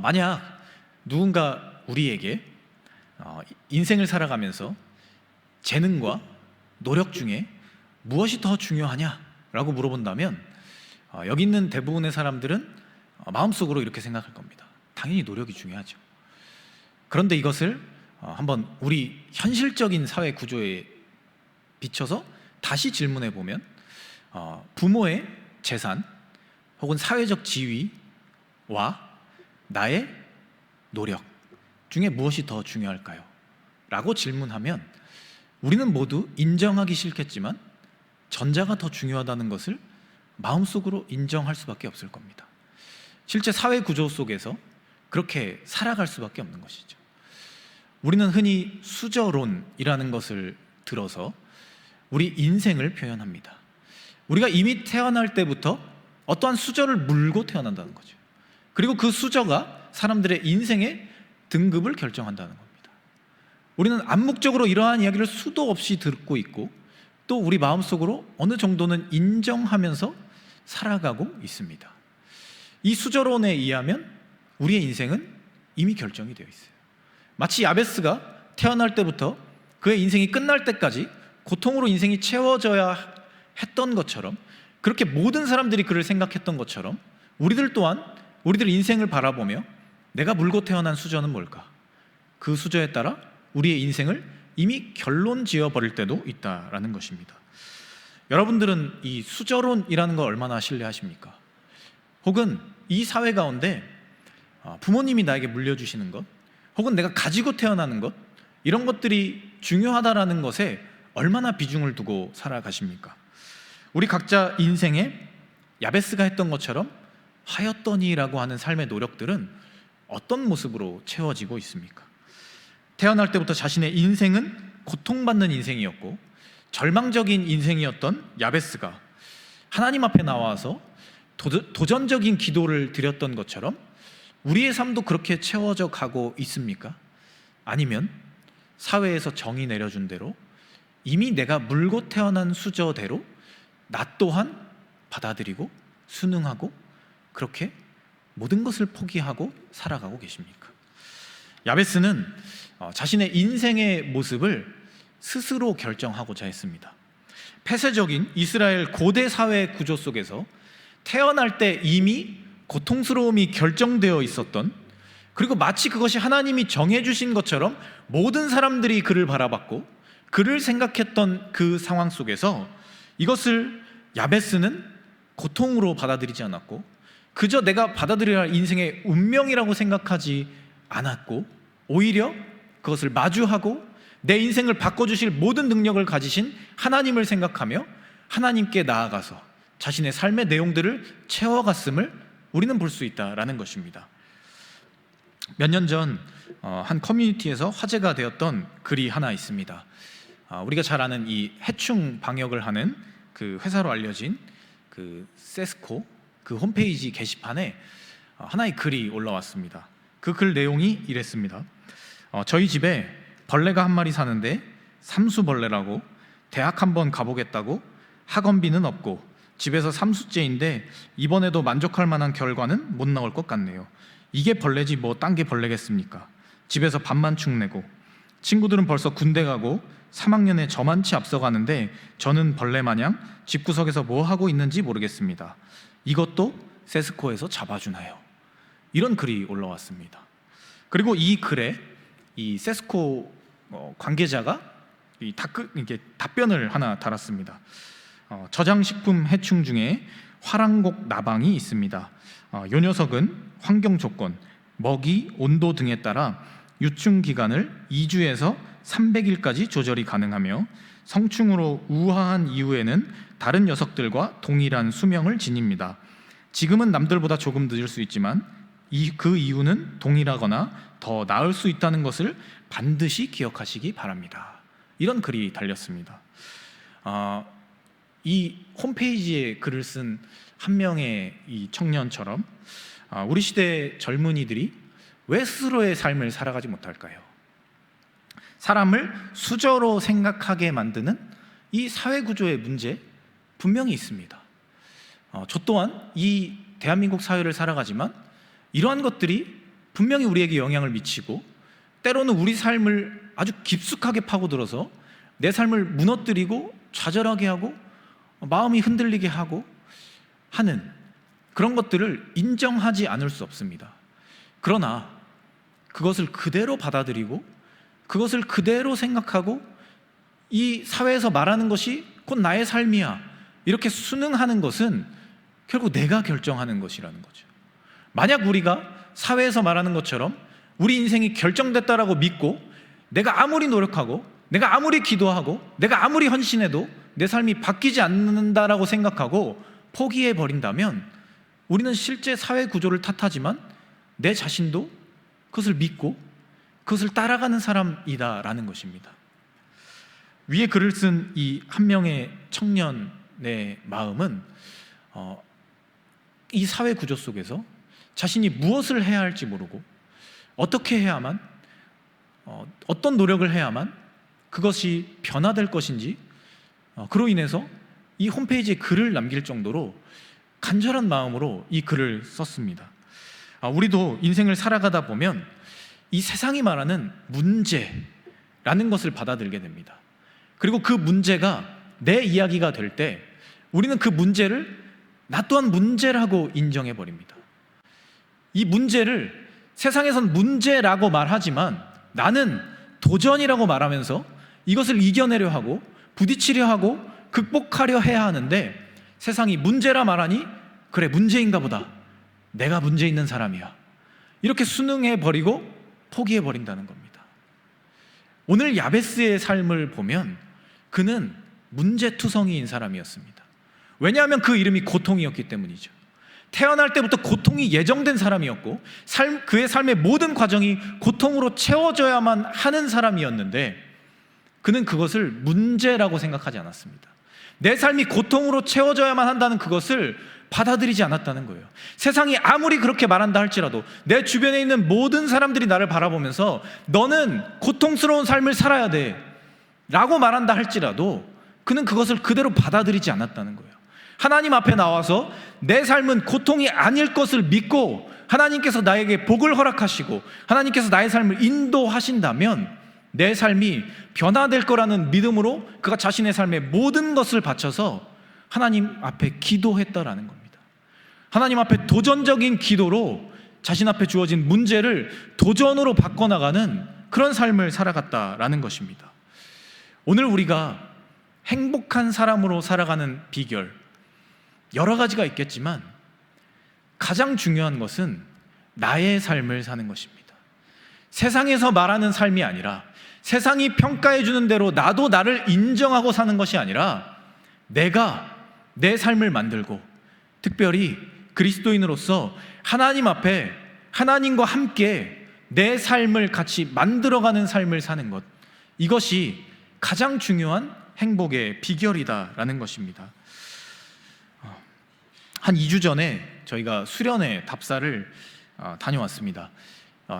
만약 누군가 우리에게 인생을 살아가면서 재능과 노력 중에 무엇이 더 중요하냐라고 물어본다면 여기 있는 대부분의 사람들은 마음속으로 이렇게 생각할 겁니다. 당연히 노력이 중요하죠. 그런데 이것을 한번 우리 현실적인 사회 구조에 비춰서 다시 질문해 보면 부모의 재산 혹은 사회적 지위와 나의 노력 중에 무엇이 더 중요할까요? 라고 질문하면 우리는 모두 인정하기 싫겠지만 전자가 더 중요하다는 것을 마음속으로 인정할 수밖에 없을 겁니다. 실제 사회 구조 속에서 그렇게 살아갈 수밖에 없는 것이죠. 우리는 흔히 수저론이라는 것을 들어서 우리 인생을 표현합니다. 우리가 이미 태어날 때부터 어떠한 수저를 물고 태어난다는 거죠. 그리고 그 수저가 사람들의 인생의 등급을 결정한다는 겁니다. 우리는 암묵적으로 이러한 이야기를 수도 없이 듣고 있고 또 우리 마음속으로 어느 정도는 인정하면서 살아가고 있습니다. 이 수저론에 의하면 우리의 인생은 이미 결정이 되어 있어요. 마치 야베스가 태어날 때부터 그의 인생이 끝날 때까지 고통으로 인생이 채워져야 했던 것처럼, 그렇게 모든 사람들이 그를 생각했던 것처럼 우리들 또한 우리들 인생을 바라보며 내가 물고 태어난 수저는 뭘까? 그 수저에 따라 우리의 인생을 이미 결론 지어버릴 때도 있다라는 것입니다. 여러분들은 이 수저론이라는 걸 얼마나 신뢰하십니까? 혹은 이 사회 가운데 부모님이 나에게 물려주시는 것, 혹은 내가 가지고 태어나는 것, 이런 것들이 중요하다라는 것에 얼마나 비중을 두고 살아가십니까? 우리 각자 인생에 야베스가 했던 것처럼 하였더니라고 하는 삶의 노력들은 어떤 모습으로 채워지고 있습니까? 태어날 때부터 자신의 인생은 고통받는 인생이었고 절망적인 인생이었던 야베스가 하나님 앞에 나와서 도전적인 기도를 드렸던 것처럼 우리의 삶도 그렇게 채워져 가고 있습니까? 아니면 사회에서 정이 내려준 대로 이미 내가 물고 태어난 수저대로 나 또한 받아들이고 순응하고 그렇게 모든 것을 포기하고 살아가고 계십니까? 야베스는 자신의 인생의 모습을 스스로 결정하고자 했습니다. 폐쇄적인 이스라엘 고대 사회 구조 속에서 태어날 때 이미 고통스러움이 결정되어 있었던, 그리고 마치 그것이 하나님이 정해주신 것처럼 모든 사람들이 그를 바라봤고 그를 생각했던 그 상황 속에서 이것을 야베스는 고통으로 받아들이지 않았고 그저 내가 받아들여야 할 인생의 운명이라고 생각하지 않았고 오히려 그것을 마주하고 내 인생을 바꿔주실 모든 능력을 가지신 하나님을 생각하며 하나님께 나아가서 자신의 삶의 내용들을 채워갔음을 우리는 볼 수 있다라는 것입니다. 몇 년 전 한 커뮤니티에서 화제가 되었던 글이 하나 있습니다. 우리가 잘 아는 이 해충 방역을 하는 그 회사로 알려진 그 세스코 그 홈페이지 게시판에 하나의 글이 올라왔습니다. 그 글 내용이 이랬습니다. 저희 집에 벌레가 한 마리 사는데 삼수벌레라고, 대학 한번 가보겠다고, 학원비는 없고 집에서 3수째인데 이번에도 만족할 만한 결과는 못 나올 것 같네요. 이게 벌레지 뭐 딴 게 벌레겠습니까? 집에서 밥만 축내고, 친구들은 벌써 군대 가고 3학년에 저만치 앞서가는데 저는 벌레 마냥 집구석에서 뭐 하고 있는지 모르겠습니다. 이것도 세스코에서 잡아주나요? 이런 글이 올라왔습니다. 그리고 이 글에 이 세스코 관계자가 이렇게 답변을 하나 달았습니다. 저장식품 해충 중에 화랑곡 나방이 있습니다. 요 녀석은 환경 조건, 먹이, 온도 등에 따라 유충 기간을 2주에서 300일까지 조절이 가능하며 성충으로 우화한 이후에는 다른 녀석들과 동일한 수명을 지닙니다. 지금은 남들보다 조금 늦을 수 있지만 그 이유는 동일하거나 더 나을 수 있다는 것을 반드시 기억하시기 바랍니다. 이런 글이 달렸습니다. 이 홈페이지에 글을 쓴 한 명의 이 청년처럼 우리 시대 젊은이들이 왜 스스로의 삶을 살아가지 못할까요? 사람을 수저로 생각하게 만드는 이 사회 구조의 문제 분명히 있습니다. 저 또한 이 대한민국 사회를 살아가지만 이러한 것들이 분명히 우리에게 영향을 미치고 때로는 우리 삶을 아주 깊숙하게 파고들어서 내 삶을 무너뜨리고 좌절하게 하고 마음이 흔들리게 하고 하는 그런 것들을 인정하지 않을 수 없습니다. 그러나 그것을 그대로 받아들이고 그것을 그대로 생각하고 이 사회에서 말하는 것이 곧 나의 삶이야 이렇게 순응하는 것은 결국 내가 결정하는 것이라는 거죠. 만약 우리가 사회에서 말하는 것처럼 우리 인생이 결정됐다라고 믿고 내가 아무리 노력하고 내가 아무리 기도하고 내가 아무리 헌신해도 내 삶이 바뀌지 않는다라고 생각하고 포기해 버린다면 우리는 실제 사회 구조를 탓하지만 내 자신도 그것을 믿고 그것을 따라가는 사람이다라는 것입니다. 위에 글을 쓴 이 한 명의 청년의 마음은 이 사회 구조 속에서 자신이 무엇을 해야 할지 모르고 어떻게 해야만 어떤 노력을 해야만 그것이 변화될 것인지 그로 인해서 이 홈페이지에 글을 남길 정도로 간절한 마음으로 이 글을 썼습니다. 우리도 인생을 살아가다 보면 이 세상이 말하는 문제, 라는 것을 받아들게 됩니다. 그리고 그 문제가 내 이야기가 될 때 우리는 그 문제를 나 또한 문제라고 인정해 버립니다. 이 문제를 세상에선 문제라고 말하지만 나는 도전이라고 말하면서 이것을 이겨내려 하고 부딪히려 하고 극복하려 해야 하는데, 세상이 문제라 말하니 그래 문제인가 보다, 내가 문제 있는 사람이야, 이렇게 순응해 버리고 포기해 버린다는 겁니다. 오늘 야베스의 삶을 보면 그는 문제투성이인 사람이었습니다. 왜냐하면 그 이름이 고통이었기 때문이죠. 태어날 때부터 고통이 예정된 사람이었고 그의 삶의 모든 과정이 고통으로 채워져야만 하는 사람이었는데, 그는 그것을 문제라고 생각하지 않았습니다. 내 삶이 고통으로 채워져야만 한다는 그것을 받아들이지 않았다는 거예요. 세상이 아무리 그렇게 말한다 할지라도, 내 주변에 있는 모든 사람들이 나를 바라보면서 너는 고통스러운 삶을 살아야 돼 라고 말한다 할지라도 그는 그것을 그대로 받아들이지 않았다는 거예요. 하나님 앞에 나와서 내 삶은 고통이 아닐 것을 믿고 하나님께서 나에게 복을 허락하시고 하나님께서 나의 삶을 인도하신다면 내 삶이 변화될 거라는 믿음으로 그가 자신의 삶의 모든 것을 바쳐서 하나님 앞에 기도했다라는 겁니다. 하나님 앞에 도전적인 기도로 자신 앞에 주어진 문제를 도전으로 바꿔나가는 그런 삶을 살아갔다라는 것입니다. 오늘 우리가 행복한 사람으로 살아가는 비결, 여러 가지가 있겠지만 가장 중요한 것은 나의 삶을 사는 것입니다. 세상에서 말하는 삶이 아니라, 세상이 평가해 주는 대로 나도 나를 인정하고 사는 것이 아니라, 내가 내 삶을 만들고 특별히 그리스도인으로서 하나님 앞에 하나님과 함께 내 삶을 같이 만들어가는 삶을 사는 것, 이것이 가장 중요한 행복의 비결이다라는 것입니다. 한 2주 전에 저희가 수련회 답사를 다녀왔습니다.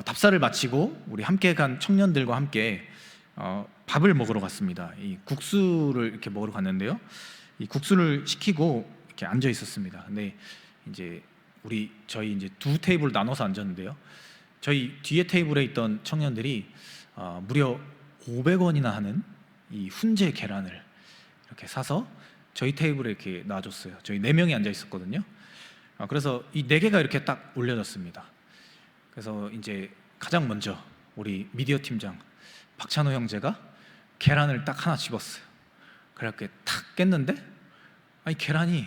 답사를 마치고 우리 함께 간 청년들과 함께 밥을 먹으러 갔습니다. 이 국수를 이렇게 먹으러 갔는데요, 이 국수를 시키고 이렇게 앉아 있었습니다. 근데 이제 저희 이제 두 테이블 나눠서 앉았는데요, 저희 뒤에 테이블에 있던 청년들이 무려 500원이나 하는 이 훈제 계란을 이렇게 사서 저희 테이블에 이렇게 놔줬어요. 저희 4명이 앉아 있었거든요. 그래서 이 4개가 이렇게 딱 올려졌습니다. 그래서 이제 가장 먼저 우리 미디어 팀장 박찬호 형제가 계란을 딱 하나 집었어요. 그렇게 탁 깼는데 아니 계란이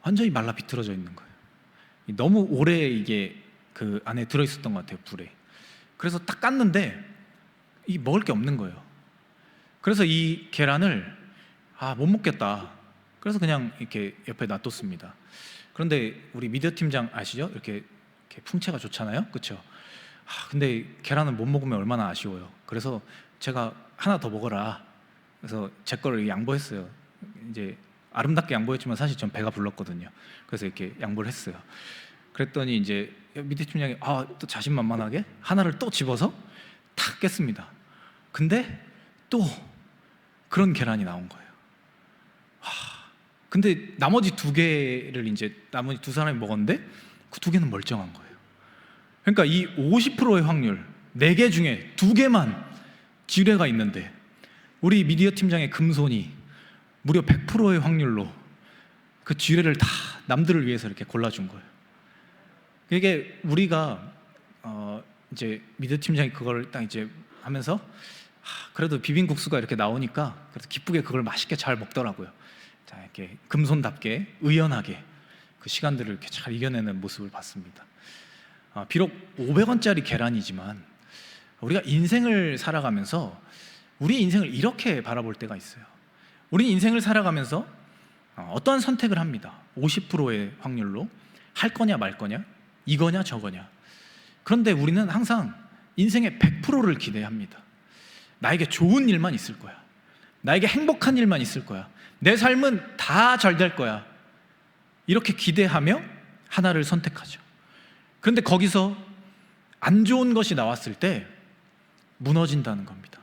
완전히 말라 비틀어져 있는 거예요. 너무 오래 이게 그 안에 들어있었던 것 같아요, 불에. 그래서 딱 깠는데 이 먹을 게 없는 거예요. 그래서 이 계란을 못 먹겠다, 그래서 그냥 이렇게 옆에 놔뒀습니다. 그런데 우리 미디어 팀장 아시죠? 이렇게 풍채가 좋잖아요, 그렇죠? 근데 계란을 못 먹으면 얼마나 아쉬워요. 그래서 제가 하나 더 먹어라, 그래서 제 거를 양보했어요. 이제 아름답게 양보했지만 사실 전 배가 불렀거든요. 그래서 이렇게 양보를 했어요. 그랬더니 이제 미디어 팀장이 또 자신만만하게 하나를 또 집어서 탁 깼습니다. 근데 또 그런 계란이 나온 거예요. 근데 나머지 2개를 이제 나머지 2사람이 먹었는데 그 2개는 멀쩡한 거예요. 그러니까 이 50%의 확률, 4개 중에 2개만 지뢰가 있는데 우리 미디어 팀장의 금손이 무려 100%의 확률로 그 지뢰를 다 남들을 위해서 이렇게 골라준 거예요. 이게 우리가 이제 미디어 팀장이 그걸 딱 이제 하면서 그래도 비빔국수가 이렇게 나오니까 그래서 기쁘게 그걸 맛있게 잘 먹더라고요. 자, 이렇게 금손답게 의연하게 그 시간들을 이렇게 잘 이겨내는 모습을 봤습니다. 비록 500원짜리 계란이지만 우리가 인생을 살아가면서 우리 인생을 이렇게 바라볼 때가 있어요. 우리 인생을 살아가면서 어떠한 선택을 합니다. 50%의 확률로 할 거냐 말 거냐, 이거냐 저거냐. 그런데 우리는 항상 인생의 100%를 기대합니다. 나에게 좋은 일만 있을 거야, 나에게 행복한 일만 있을 거야, 내 삶은 다 잘 될 거야, 이렇게 기대하며 하나를 선택하죠. 그런데 거기서 안 좋은 것이 나왔을 때 무너진다는 겁니다.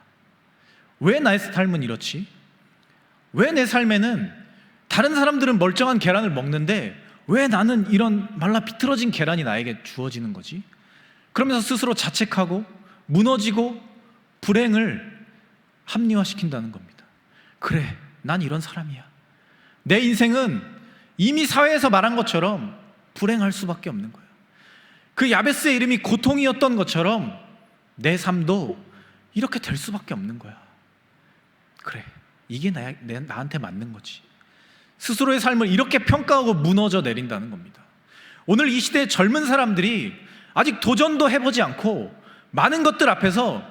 왜 나의 삶은 이렇지? 왜 내 삶에는 다른 사람들은 멀쩡한 계란을 먹는데 왜 나는 이런 말라 비틀어진 계란이 나에게 주어지는 거지? 그러면서 스스로 자책하고 무너지고 불행을 합리화시킨다는 겁니다. 그래, 난 이런 사람이야. 내 인생은 이미 사회에서 말한 것처럼 불행할 수밖에 없는 거예요. 그 야베스의 이름이 고통이었던 것처럼 내 삶도 이렇게 될 수밖에 없는 거야. 그래, 이게 나한테 맞는 거지. 스스로의 삶을 이렇게 평가하고 무너져 내린다는 겁니다. 오늘 이 시대의 젊은 사람들이 아직 도전도 해보지 않고 많은 것들 앞에서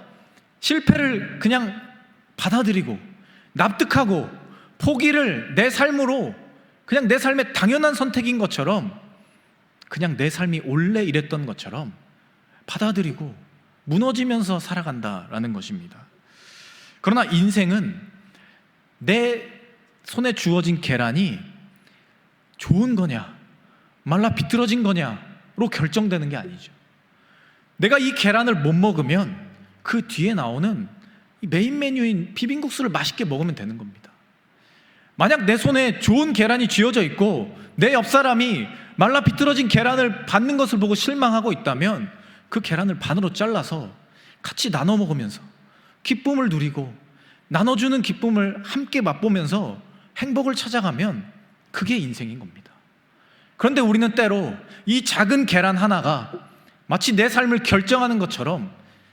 실패를 그냥 받아들이고 납득하고 포기를 내 삶으로 그냥 내 삶의 당연한 선택인 것처럼, 그냥 내 삶이 원래 이랬던 것처럼 받아들이고 무너지면서 살아간다라는 것입니다. 그러나 인생은 내 손에 주어진 계란이 좋은 거냐 말라 비틀어진 거냐로 결정되는 게 아니죠. 내가 이 계란을 못 먹으면 그 뒤에 나오는 이 메인 메뉴인 비빔국수를 맛있게 먹으면 되는 겁니다. 만약 내 손에 좋은 계란이 쥐어져 있고 내 옆 사람이 말라 비틀어진 계란을 받는 것을 보고 실망하고 있다면 그 계란을 반으로 잘라서 같이 나눠 먹으면서 기쁨을 누리고 나눠주는 기쁨을 함께 맛보면서 행복을 찾아가면 그게 인생인 겁니다. 그런데 우리는 때로 이 작은 계란 하나가 마치 내 삶을 결정하는 것처럼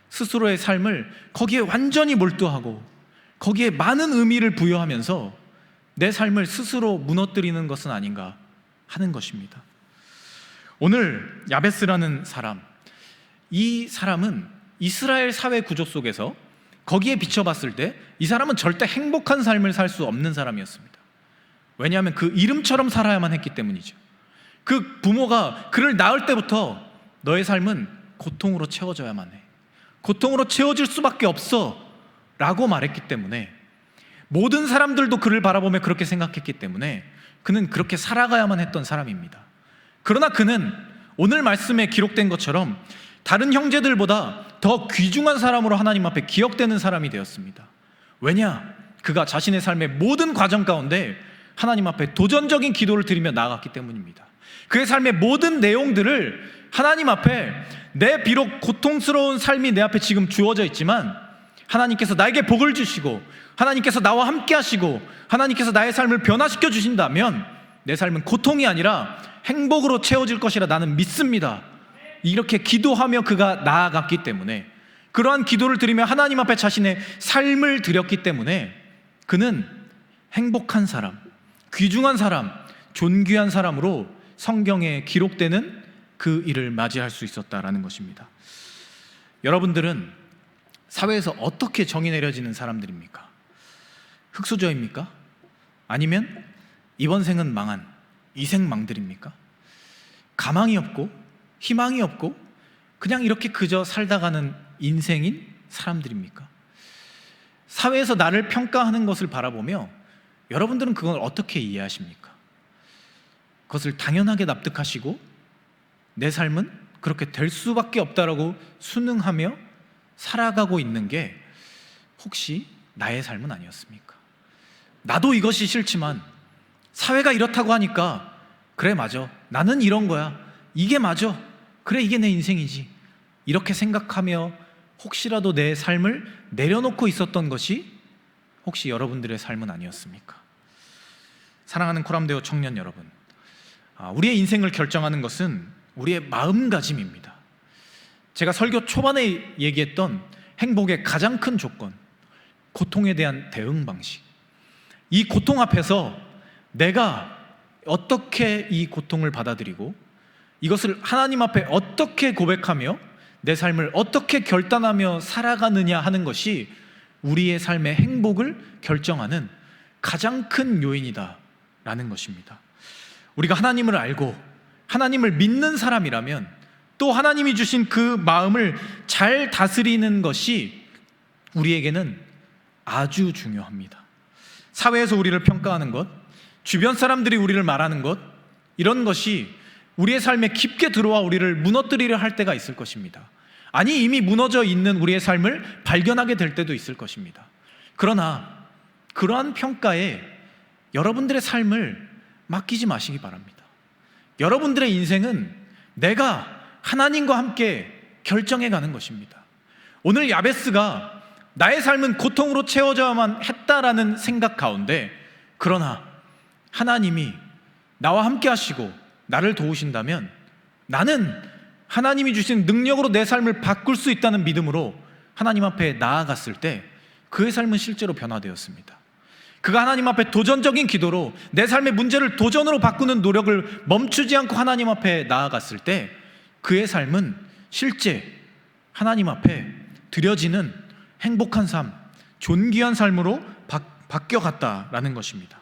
스스로의 삶을 거기에 완전히 몰두하고 거기에 많은 의미를 부여하면서 내 삶을 스스로 무너뜨리는 것은 아닌가 하는 것입니다. 오늘 야베스라는 사람, 이 사람은 이스라엘 사회 구조 속에서 거기에 비춰봤을 때 이 사람은 절대 행복한 삶을 살 수 없는 사람이었습니다. 왜냐하면 그 이름처럼 살아야만 했기 때문이죠. 그 부모가 그를 낳을 때부터 너의 삶은 고통으로 채워져야만 해, 고통으로 채워질 수밖에 없어 라고 말했기 때문에, 모든 사람들도 그를 바라보며 그렇게 생각했기 때문에 그는 그렇게 살아가야만 했던 사람입니다. 그러나 그는 오늘 말씀에 기록된 것처럼 다른 형제들보다 더 귀중한 사람으로 하나님 앞에 기억되는 사람이 되었습니다. 왜냐? 그가 자신의 삶의 모든 과정 가운데 하나님 앞에 도전적인 기도를 드리며 나아갔기 때문입니다. 그의 삶의 모든 내용들을 하나님 앞에, 내 비록 고통스러운 삶이 내 앞에 지금 주어져 있지만 하나님께서 나에게 복을 주시고 하나님께서 나와 함께 하시고 하나님께서 나의 삶을 변화시켜 주신다면 내 삶은 고통이 아니라 행복으로 채워질 것이라 나는 믿습니다. 이렇게 기도하며 그가 나아갔기 때문에, 그러한 기도를 드리며 하나님 앞에 자신의 삶을 드렸기 때문에 그는 행복한 사람, 귀중한 사람, 존귀한 사람으로 성경에 기록되는 그 일을 맞이할 수 있었다라는 것입니다. 여러분들은 사회에서 어떻게 정의 내려지는 사람들입니까? 흙수저입니까? 아니면 이번 생은 망한 이생망들입니까? 가망이 없고 희망이 없고 그냥 이렇게 그저 살다가는 인생인 사람들입니까? 사회에서 나를 평가하는 것을 바라보며 여러분들은 그걸 어떻게 이해하십니까? 그것을 당연하게 납득하시고 내 삶은 그렇게 될 수밖에 없다라고 순응하며 살아가고 있는 게 혹시 나의 삶은 아니었습니까? 나도 이것이 싫지만 사회가 이렇다고 하니까 그래, 맞아, 나는 이런 거야, 이게 맞아, 그래, 이게 내 인생이지, 이렇게 생각하며 혹시라도 내 삶을 내려놓고 있었던 것이 혹시 여러분들의 삶은 아니었습니까? 사랑하는 코람데오 청년 여러분, 우리의 인생을 결정하는 것은 우리의 마음가짐입니다. 제가 설교 초반에 얘기했던 행복의 가장 큰 조건, 고통에 대한 대응 방식, 이 고통 앞에서 내가 어떻게 이 고통을 받아들이고 이것을 하나님 앞에 어떻게 고백하며 내 삶을 어떻게 결단하며 살아가느냐 하는 것이 우리의 삶의 행복을 결정하는 가장 큰 요인이다라는 것입니다. 우리가 하나님을 알고 하나님을 믿는 사람이라면 또 하나님이 주신 그 마음을 잘 다스리는 것이 우리에게는 아주 중요합니다. 사회에서 우리를 평가하는 것, 주변 사람들이 우리를 말하는 것, 이런 것이 우리의 삶에 깊게 들어와 우리를 무너뜨리려 할 때가 있을 것입니다. 아니, 이미 무너져 있는 우리의 삶을 발견하게 될 때도 있을 것입니다. 그러나 그러한 평가에 여러분들의 삶을 맡기지 마시기 바랍니다. 여러분들의 인생은 내가 하나님과 함께 결정해 가는 것입니다. 오늘 야베스가 나의 삶은 고통으로 채워져야만 했다라는 생각 가운데, 그러나 하나님이 나와 함께 하시고 나를 도우신다면 나는 하나님이 주신 능력으로 내 삶을 바꿀 수 있다는 믿음으로 하나님 앞에 나아갔을 때 그의 삶은 실제로 변화되었습니다. 그가 하나님 앞에 도전적인 기도로 내 삶의 문제를 도전으로 바꾸는 노력을 멈추지 않고 하나님 앞에 나아갔을 때 그의 삶은 실제 하나님 앞에 드려지는 행복한 삶, 존귀한 삶으로 바뀌어갔다라는 것입니다.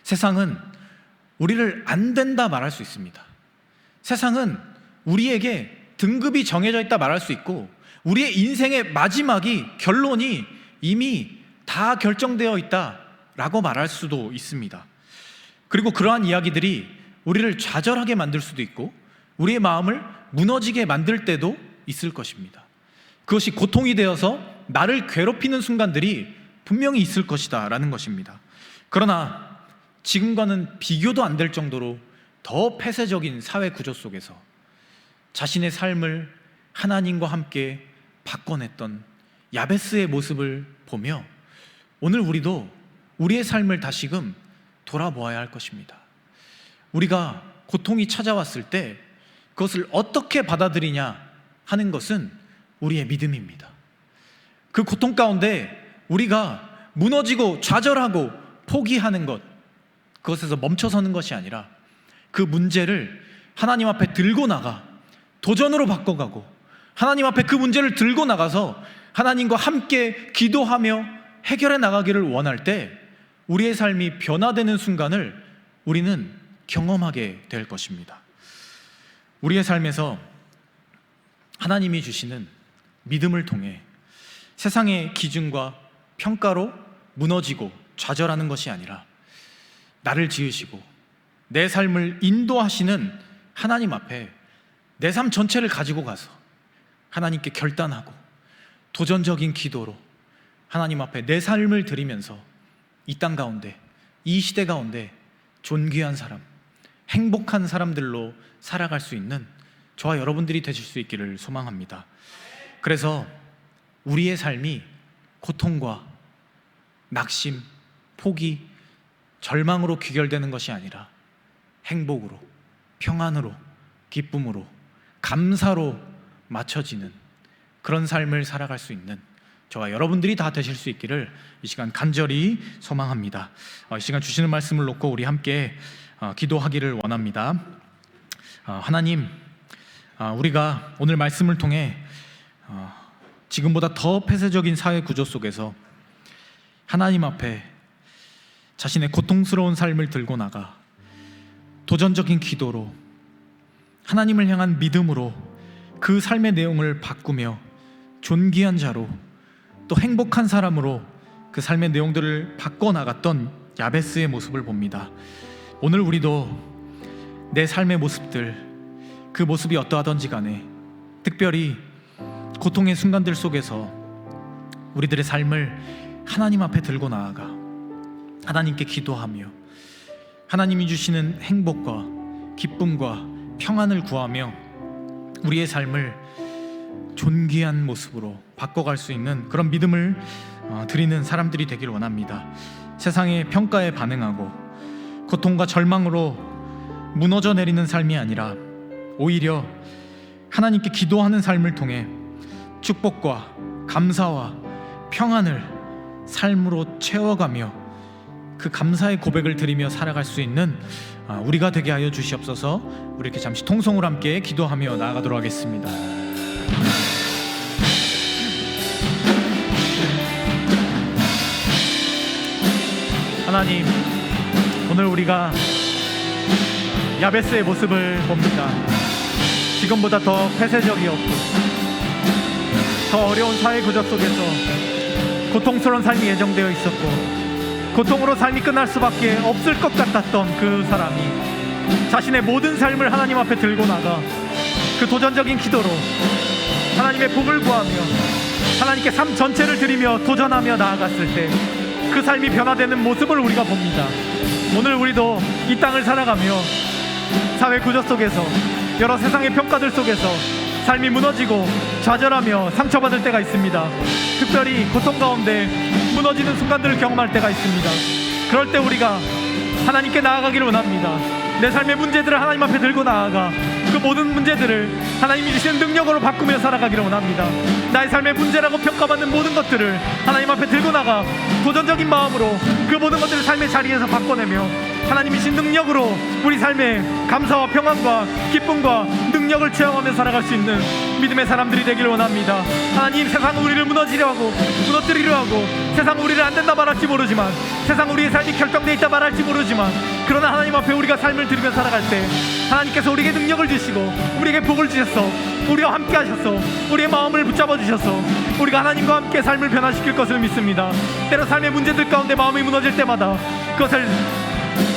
세상은 우리를 안 된다 말할 수 있습니다. 세상은 우리에게 등급이 정해져 있다 말할 수 있고, 우리의 인생의 마지막이, 결론이 이미 다 결정되어 있다라고 말할 수도 있습니다. 그리고 그러한 이야기들이 우리를 좌절하게 만들 수도 있고 우리의 마음을 무너지게 만들 때도 있을 것입니다. 그것이 고통이 되어서 나를 괴롭히는 순간들이 분명히 있을 것이다 라는 것입니다. 그러나 지금과는 비교도 안 될 정도로 더 폐쇄적인 사회 구조 속에서 자신의 삶을 하나님과 함께 바꿔냈던 야베스의 모습을 보며 오늘 우리도 우리의 삶을 다시금 돌아보아야 할 것입니다. 우리가 고통이 찾아왔을 때 그것을 어떻게 받아들이냐 하는 것은 우리의 믿음입니다. 그 고통 가운데 우리가 무너지고 좌절하고 포기하는 것, 그것에서 멈춰서는 것이 아니라 그 문제를 하나님 앞에 들고 나가 도전으로 바꿔가고, 하나님 앞에 그 문제를 들고 나가서 하나님과 함께 기도하며 해결해 나가기를 원할 때 우리의 삶이 변화되는 순간을 우리는 경험하게 될 것입니다. 우리의 삶에서 하나님이 주시는 믿음을 통해 세상의 기준과 평가로 무너지고 좌절하는 것이 아니라 나를 지으시고 내 삶을 인도하시는 하나님 앞에 내 삶 전체를 가지고 가서 하나님께 결단하고 도전적인 기도로 하나님 앞에 내 삶을 드리면서 이 땅 가운데, 이 시대 가운데 존귀한 사람, 행복한 사람들로 살아갈 수 있는 저와 여러분들이 되실 수 있기를 소망합니다. 그래서 우리의 삶이 고통과 낙심, 포기, 절망으로 귀결되는 것이 아니라 행복으로, 평안으로, 기쁨으로, 감사로 맞춰지는 그런 삶을 살아갈 수 있는 저와 여러분들이 다 되실 수 있기를 이 시간 간절히 소망합니다. 이 시간 주시는 말씀을 놓고 우리 함께 기도하기를 원합니다. 하나님, 우리가 오늘 말씀을 통해 지금보다 더 폐쇄적인 사회 구조 속에서 하나님 앞에 자신의 고통스러운 삶을 들고 나가 도전적인 기도로 하나님을 향한 믿음으로 그 삶의 내용을 바꾸며 존귀한 자로 또 행복한 사람으로 그 삶의 내용들을 바꿔나갔던 야베스의 모습을 봅니다. 오늘 우리도 내 삶의 모습들, 그 모습이 어떠하던지 간에 특별히 고통의 순간들 속에서 우리들의 삶을 하나님 앞에 들고 나아가 하나님께 기도하며 하나님이 주시는 행복과 기쁨과 평안을 구하며 우리의 삶을 존귀한 모습으로 바꿔갈 수 있는 그런 믿음을 드리는 사람들이 되길 원합니다. 세상의 평가에 반응하고 고통과 절망으로 무너져 내리는 삶이 아니라 오히려 하나님께 기도하는 삶을 통해 축복과 감사와 평안을 삶으로 채워가며 그 감사의 고백을 드리며 살아갈 수 있는 우리가 되게 하여 주시옵소서. 우리 이렇게 잠시 통성으로 함께 기도하며 나아가도록 하겠습니다. 하나님, 오늘 우리가 야베스의 모습을 봅니다. 지금보다 더 폐쇄적이었고 더 어려운 사회 구조 속에서 고통스러운 삶이 예정되어 있었고 고통으로 삶이 끝날 수밖에 없을 것 같았던 그 사람이 자신의 모든 삶을 하나님 앞에 들고 나가 그 도전적인 기도로 하나님의 복을 구하며 하나님께 삶 전체를 드리며 도전하며 나아갔을 때 그 삶이 변화되는 모습을 우리가 봅니다. 오늘 우리도 이 땅을 살아가며 사회 구조 속에서 여러 세상의 평가들 속에서 삶이 무너지고 좌절하며 상처받을 때가 있습니다. 특별히 고통 가운데 무너지는 순간들을 경험할 때가 있습니다. 그럴 때 우리가 하나님께 나아가기를 원합니다. 내 삶의 문제들을 하나님 앞에 들고 나아가 그 모든 문제들을 하나님이 주시는 능력으로 바꾸며 살아가기를 원합니다. 나의 삶의 문제라고 평가받는 모든 것들을 하나님 앞에 들고 나가 도전적인 마음으로 그 모든 것들을 삶의 자리에서 바꿔내며 하나님이 주신 능력으로 우리 삶에 감사와 평안과 기쁨과 능력을 체험하며 살아갈 수 있는 믿음의 사람들이 되기를 원합니다. 하나님, 세상은 우리를 무너뜨리려 하고 세상은 우리를 안 된다 말할지 모르지만, 세상 우리의 삶이 결정되어 있다 말할지 모르지만, 그러나 하나님 앞에 우리가 삶을 들으며 살아갈 때 하나님께서 우리에게 능력을 주시고 우리에게 복을 주셔서 우리와 함께 하셔서 우리의 마음을 붙잡아 주셔서 우리가 하나님과 함께 삶을 변화시킬 것을 믿습니다. 때로 삶의 문제들 가운데 마음이 무너질 때마다 그것을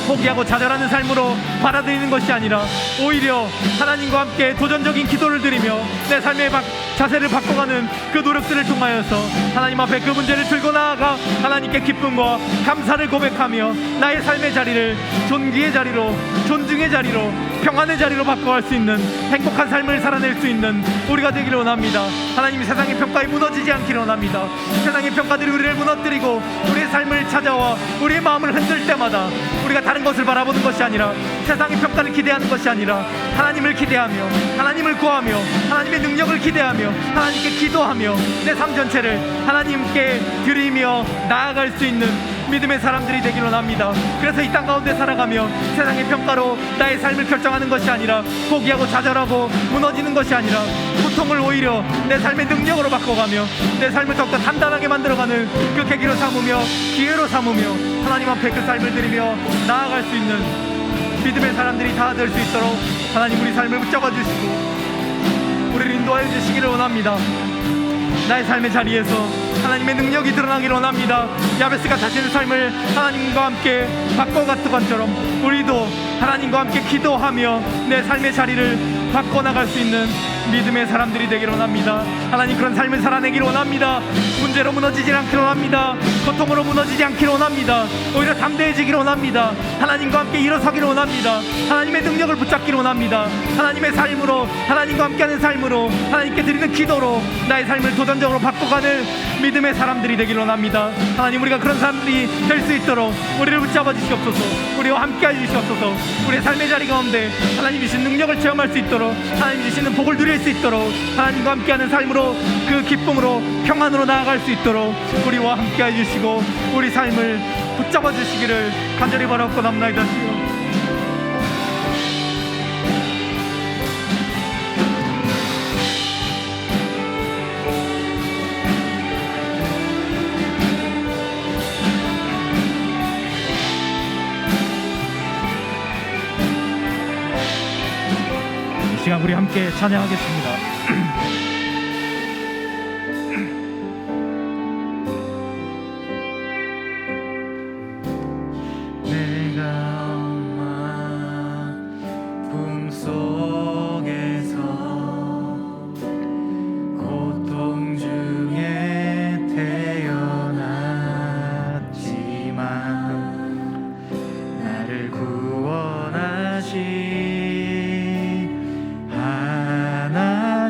포기하고 좌절하는 삶으로 받아들이는 것이 아니라 오히려 하나님과 함께 도전적인 기도를 드리며 내 삶의 자세를 바꿔가는 그 노력들을 통하여서 하나님 앞에 그 문제를 들고 나아가 하나님께 기쁨과 감사를 고백하며 나의 삶의 자리를 존귀의 자리로, 존중의 자리로, 평안의 자리로 바꿔갈 수 있는 행복한 삶을 살아낼 수 있는 우리가 되기를 원합니다. 하나님, 세상의 평가에 무너지지 않기를 원합니다. 세상의 평가들이 우리를 무너뜨리고 우리의 삶을 찾아와 우리의 마음을 흔들 때마다 우리가 다른 것을 바라보는 것이 아니라, 세상의 평가를 기대하는 것이 아니라 하나님을 기대하며 하나님을 구하며 하나님의 능력을 기대하며 하나님께 기도하며 내 삶 전체를 하나님께 드리며 나아갈 수 있는 믿음의 사람들이 되기를 원합니다. 그래서 이 땅 가운데 살아가며 세상의 평가로 나의 삶을 결정하는 것이 아니라, 포기하고 좌절하고 무너지는 것이 아니라 고통을 오히려 내 삶의 능력으로 바꿔가며 내 삶을 더욱더 단단하게 만들어가는 그 계기로 삼으며 기회로 삼으며 하나님 앞에 그 삶을 드리며 나아갈 수 있는 믿음의 사람들이 다 될 수 있도록 하나님 우리 삶을 붙잡아 주시고 우리를 인도하여 주시기를 원합니다. 나의 삶의 자리에서 하나님의 능력이 드러나기를 원합니다. 야베스가 자신의 삶을 하나님과 함께 바꿔갔던 것처럼 우리도 하나님과 함께 기도하며 내 삶의 자리를 바꿔나갈 수 있는 믿음의 사람들이 되기를 원합니다. 하나님, 그런 삶을 살아내기를 원합니다. 문제로 무너지지 않기를 원합니다. 고통으로 무너지지 않기를 원합니다. 오히려 담대해지기를 원합니다. 하나님과 함께 일어서기를 원합니다. 하나님의 능력을 붙잡기를 원합니다. 하나님의 삶으로, 하나님과 함께하는 삶으로, 하나님께 드리는 기도로 나의 삶을 도전적으로 바꿔가는 믿음의 사람들이 되기를 원합니다. 하나님, 우리가 그런 사람들이 될 수 있도록 우리를 붙잡아 주시옵소서. 우리와 함께해 주시옵소서. 우리의 삶의 자리 가운데 하나님 주신 능력을 체험할 수 있도록, 하나님 주시는 복을 누릴 수 있도록, 하나님과 함께하는 삶으로 그 기쁨으로 평안으로 나아갈 수 있도록 우리와 함께해 주시고 우리 삶을 붙잡아 주시기를 간절히 바라옵고 남나이다. 주여, 이 시간 우리 함께 찬양하겠습니다. 내가 엄마 품속에서 고통 중에 태어났지만 나를 구원하신 하나님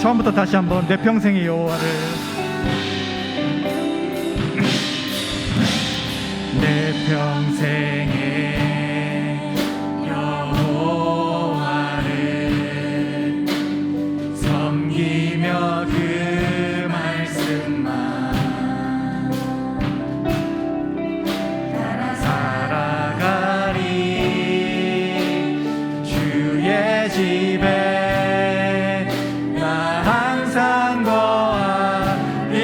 처음부터 다시 한번 내 평생의 여호와를 내 평생의 여호와를 섬기며 그 말씀만 살아가리 주의 집에 나 항상 거하리니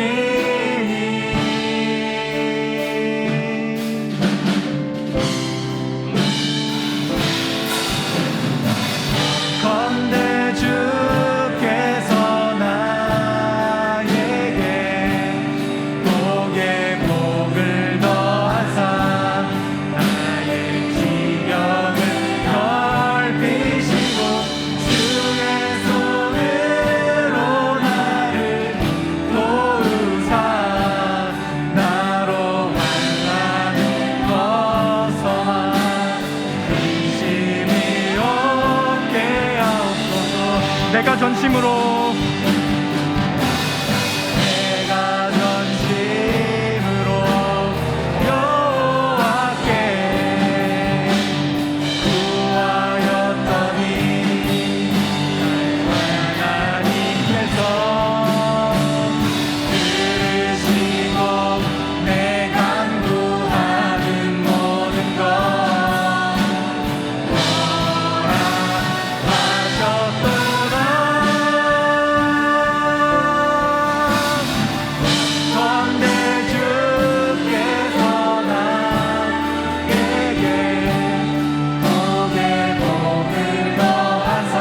건대 주께서 나에게 복에 복을 더하사 나의 지경을 넓히시고 주의 손으로 나를 도우사 나로 환난을 벗어나 근심이 없게 하옵소서. 내가 전심으로 여호와께 구하였더니 하나님께서 들으시고 내 간구하는 모든 것 건대 주께서 나에게 복에 복을 더하사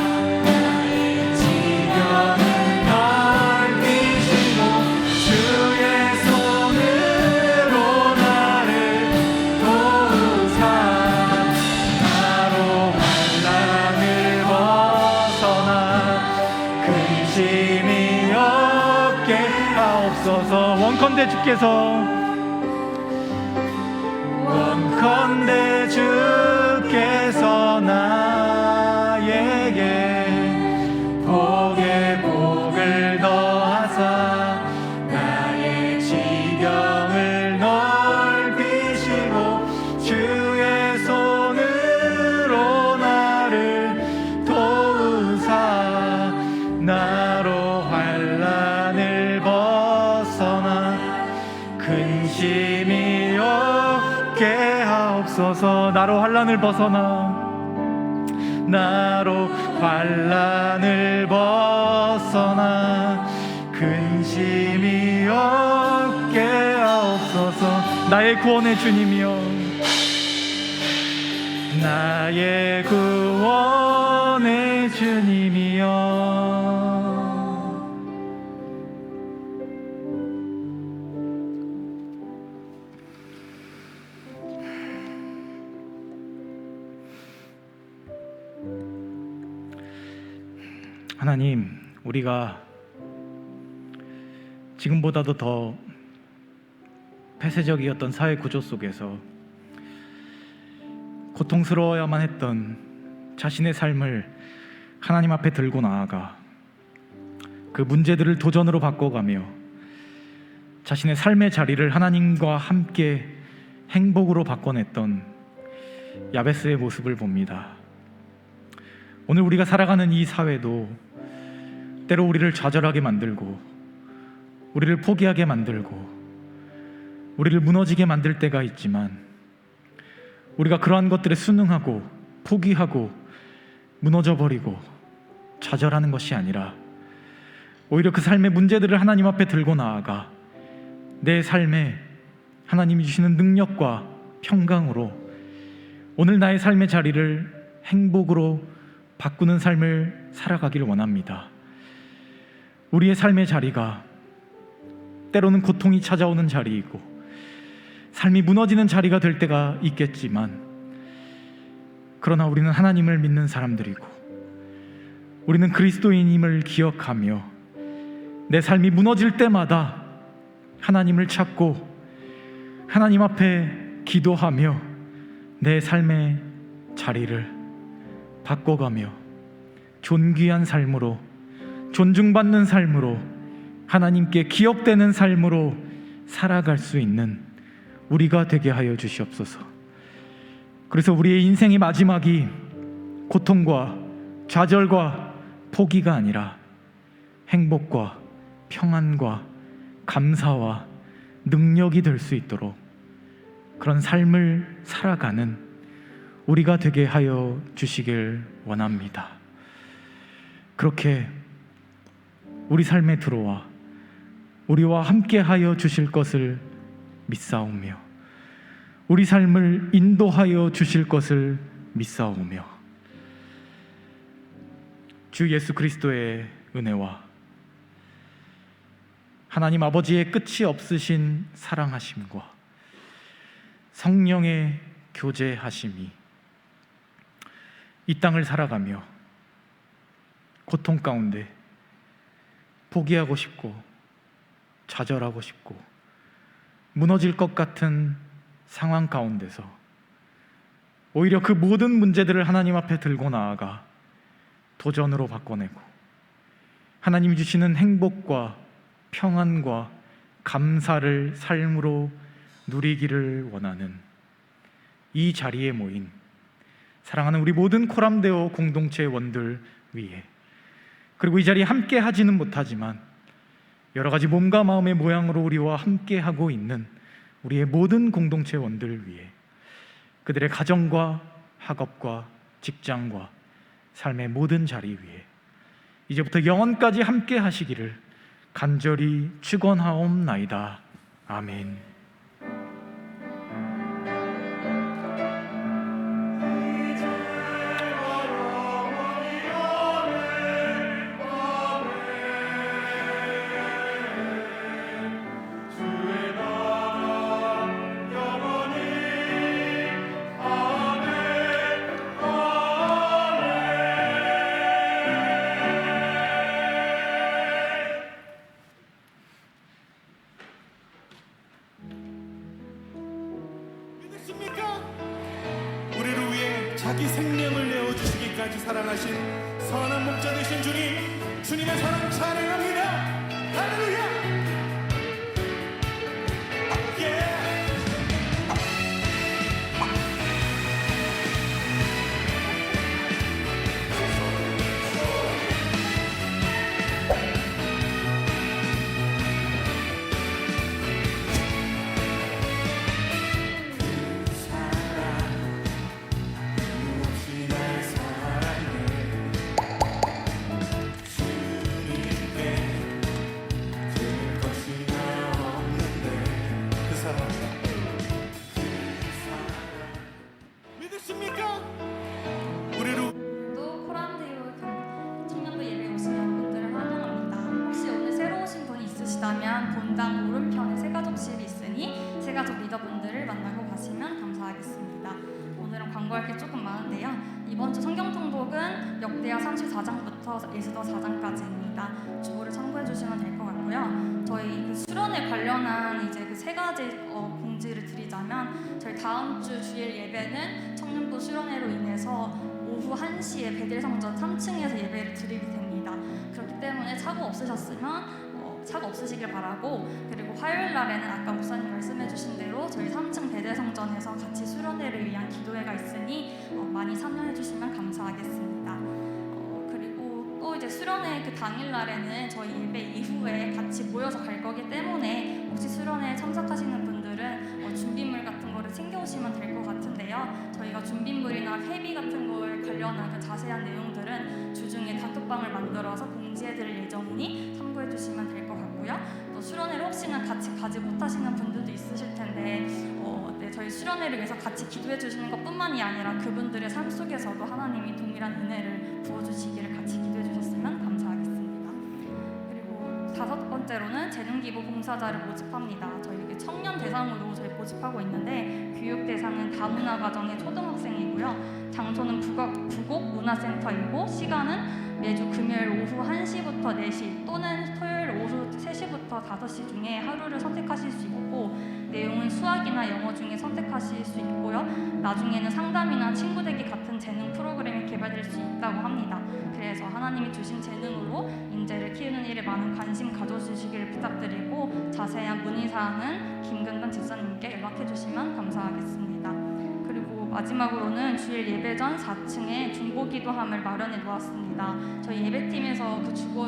나의 지경을 넓히시고 주의 손으로 나를 도우사 나로 환난을 벗어나 근심이 없게 하옵소서. 원컨대 주께서 나에게 복에 복을 더하사 나의 지경을 넓히시고 주의 손으로 나를 도우사 나로 환난을 벗어나 근심이 없게 하옵소서. 나로 환난을 벗어나 나로 환난을 벗어나 근심이 없게 하옵소서. 나의 구원의 주님이여 나의 구원의 주님이여 하나님, 우리가 지금보다도 더 폐쇄적이었던 사회 구조 속에서 고통스러워야만 했던 자신의 삶을 하나님 앞에 들고 나아가 그 문제들을 도전으로 바꿔가며 자신의 삶의 자리를 하나님과 함께 행복으로 바꿔냈던 야베스의 모습을 봅니다. 오늘 우리가 살아가는 이 사회도 때로 우리를 좌절하게 만들고 우리를 포기하게 만들고 우리를 무너지게 만들 때가 있지만 우리가 그러한 것들에 순응하고 포기하고 무너져버리고 좌절하는 것이 아니라 오히려 그 삶의 문제들을 하나님 앞에 들고 나아가 내 삶에 하나님이 주시는 능력과 평강으로 오늘 나의 삶의 자리를 행복으로 바꾸는 삶을 살아가기를 원합니다. 우리의 삶의 자리가 때로는 고통이 찾아오는 자리이고 삶이 무너지는 자리가 될 때가 있겠지만 그러나 우리는 하나님을 믿는 사람들이고 우리는 그리스도인임을 기억하며 내 삶이 무너질 때마다 하나님을 찾고 하나님 앞에 기도하며 내 삶의 자리를 바꿔가며 존귀한 삶으로 존중받는 삶으로, 하나님께 기억되는 삶으로 살아갈 수 있는 우리가 되게 하여 주시옵소서. 그래서 우리의 인생의 마지막이 고통과 좌절과 포기가 아니라 행복과 평안과 감사와 능력이 될 수 있도록 그런 삶을 살아가는 우리가 되게 하여 주시길 원합니다. 그렇게 우리 삶에 들어와 우리와 함께 하여 주실 것을 믿사오며 우리 삶을 인도하여 주실 것을 믿사오며 주 예수 그리스도의 은혜와 하나님 아버지의 끝이 없으신 사랑하심과 성령의 교제하심이 이 땅을 살아가며 고통 가운데 포기하고 싶고 좌절하고 싶고 무너질 것 같은 상황 가운데서 오히려 그 모든 문제들을 하나님 앞에 들고 나아가 도전으로 바꿔내고 하나님이 주시는 행복과 평안과 감사를 삶으로 누리기를 원하는 이 자리에 모인 사랑하는 우리 모든 코람데오 공동체 원들 위해, 그리고 이 자리에 함께 하지는 못하지만 여러 가지 몸과 마음의 모양으로 우리와 함께 하고 있는 우리의 모든 공동체 원들을 위해, 그들의 가정과 학업과 직장과 삶의 모든 자리 위에 이제부터 영원까지 함께 하시기를 간절히 축원하옵나이다. 아멘. 믿으십니까? 우리를 위해 자기 생명을 내어주시기까지 사랑하신 선한 목자 되신 주님, 주님의 사랑 찬양합니다. 할렐루야. 믿으십니까? 우리를 또 코람데오 청년부 예배 오시는 분들을 환영합니다. 혹시 오늘 새로 오신 분이 있으시다면 본당 오른편에 새가족실이 있으니 새가족 리더분들을 만나고 가시면 감사하겠습니다. 오늘은 광고할 게 조금 많은데요. 이번 주 성경 통독은 역대하 34장부터 에스더 4장까지입니다. 주보를 참고해 주시면 될 것 같고요. 저희 그 수련회 관련한 이제 그 세 가지 공지를 드리자면, 저희 다음 주 주일 예배는 청년부 수련회로 인해서 오후 1시에 베델성전 3층에서 예배를 드리게 됩니다. 그렇기 때문에 차고 없으셨으면 차가 없으시길 바라고, 그리고 화요일 날에는 아까 목사님 말씀해 주신 대로 저희 3층 베델성전에서 같이 수련회를 위한 기도회가 있으니 많이 참여해 주시면 감사하겠습니다. 그리고 또 이제 수련회 그 당일 날에는 저희 예배 이후에 같이 모여서 갈 거기 때문에 혹시 수련회에 참석하시는 분들은 준비물 같은 거를 챙겨오시면 될 것 같은데요. 저희가 준비물이나 회비 같은 걸 관련한 그 자세한 내용들은 주중에 단톡방을 만들어서 공지해 드릴 예정이니 참고해 주시면 될 것 같고요. 또 수련회를 혹시나 같이 가지 못하시는 분들도 있으실 텐데 네, 저희 수련회를 위해서 같이 기도해 주시는 것뿐만이 아니라 그분들의 삶 속에서도 하나님이 동일한 은혜를 부어주시기를 같이 기도해 주셨으면 감사하겠습니다. 그리고 5번째로는 재능기부 봉사자를 모집합니다. 저희 청년 대상으로 저희 모집하고 있는데, 교육 대상은 다문화 가정의 초등학생이고요. 장소는 부곡 문화센터이고, 시간은 매주 금요일 오후 1시부터 4시 또는 토요일 오후 3시부터 5시 중에 하루를 선택하실 수 있고, 내용은 수학이나 영어 중에 선택하실 수 있고요. 나중에는 상담이나 친구 되기 같은 재능 프로그램이 개발될 수 있다고 합니다. 그래서 하나님이 주신 재능으로 인재를 키우는 일에 많은 관심 가져주시기를 부탁드리고 자세한 문의사항은 김근단 집사님께 연락해 주시면 감사하겠습니다. 그리고 마지막으로는 주일 예배 전 4층에 중보기도함을 마련해 놓았습니다. 저희 예배팀에서 그 주보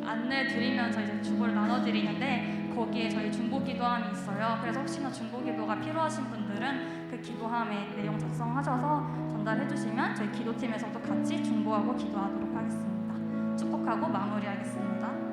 안내 드리면서 이제 주보를 나눠드리는데 거기에 저희 중보기도함이 있어요. 그래서 혹시나 중보기도가 필요하신 분들은 그 기도함에 내용 작성하셔서 전달해 주시면 저희 기도팀에서도 같이 중보하고 기도하도록 하겠습니다. 축복하고 마무리하겠습니다.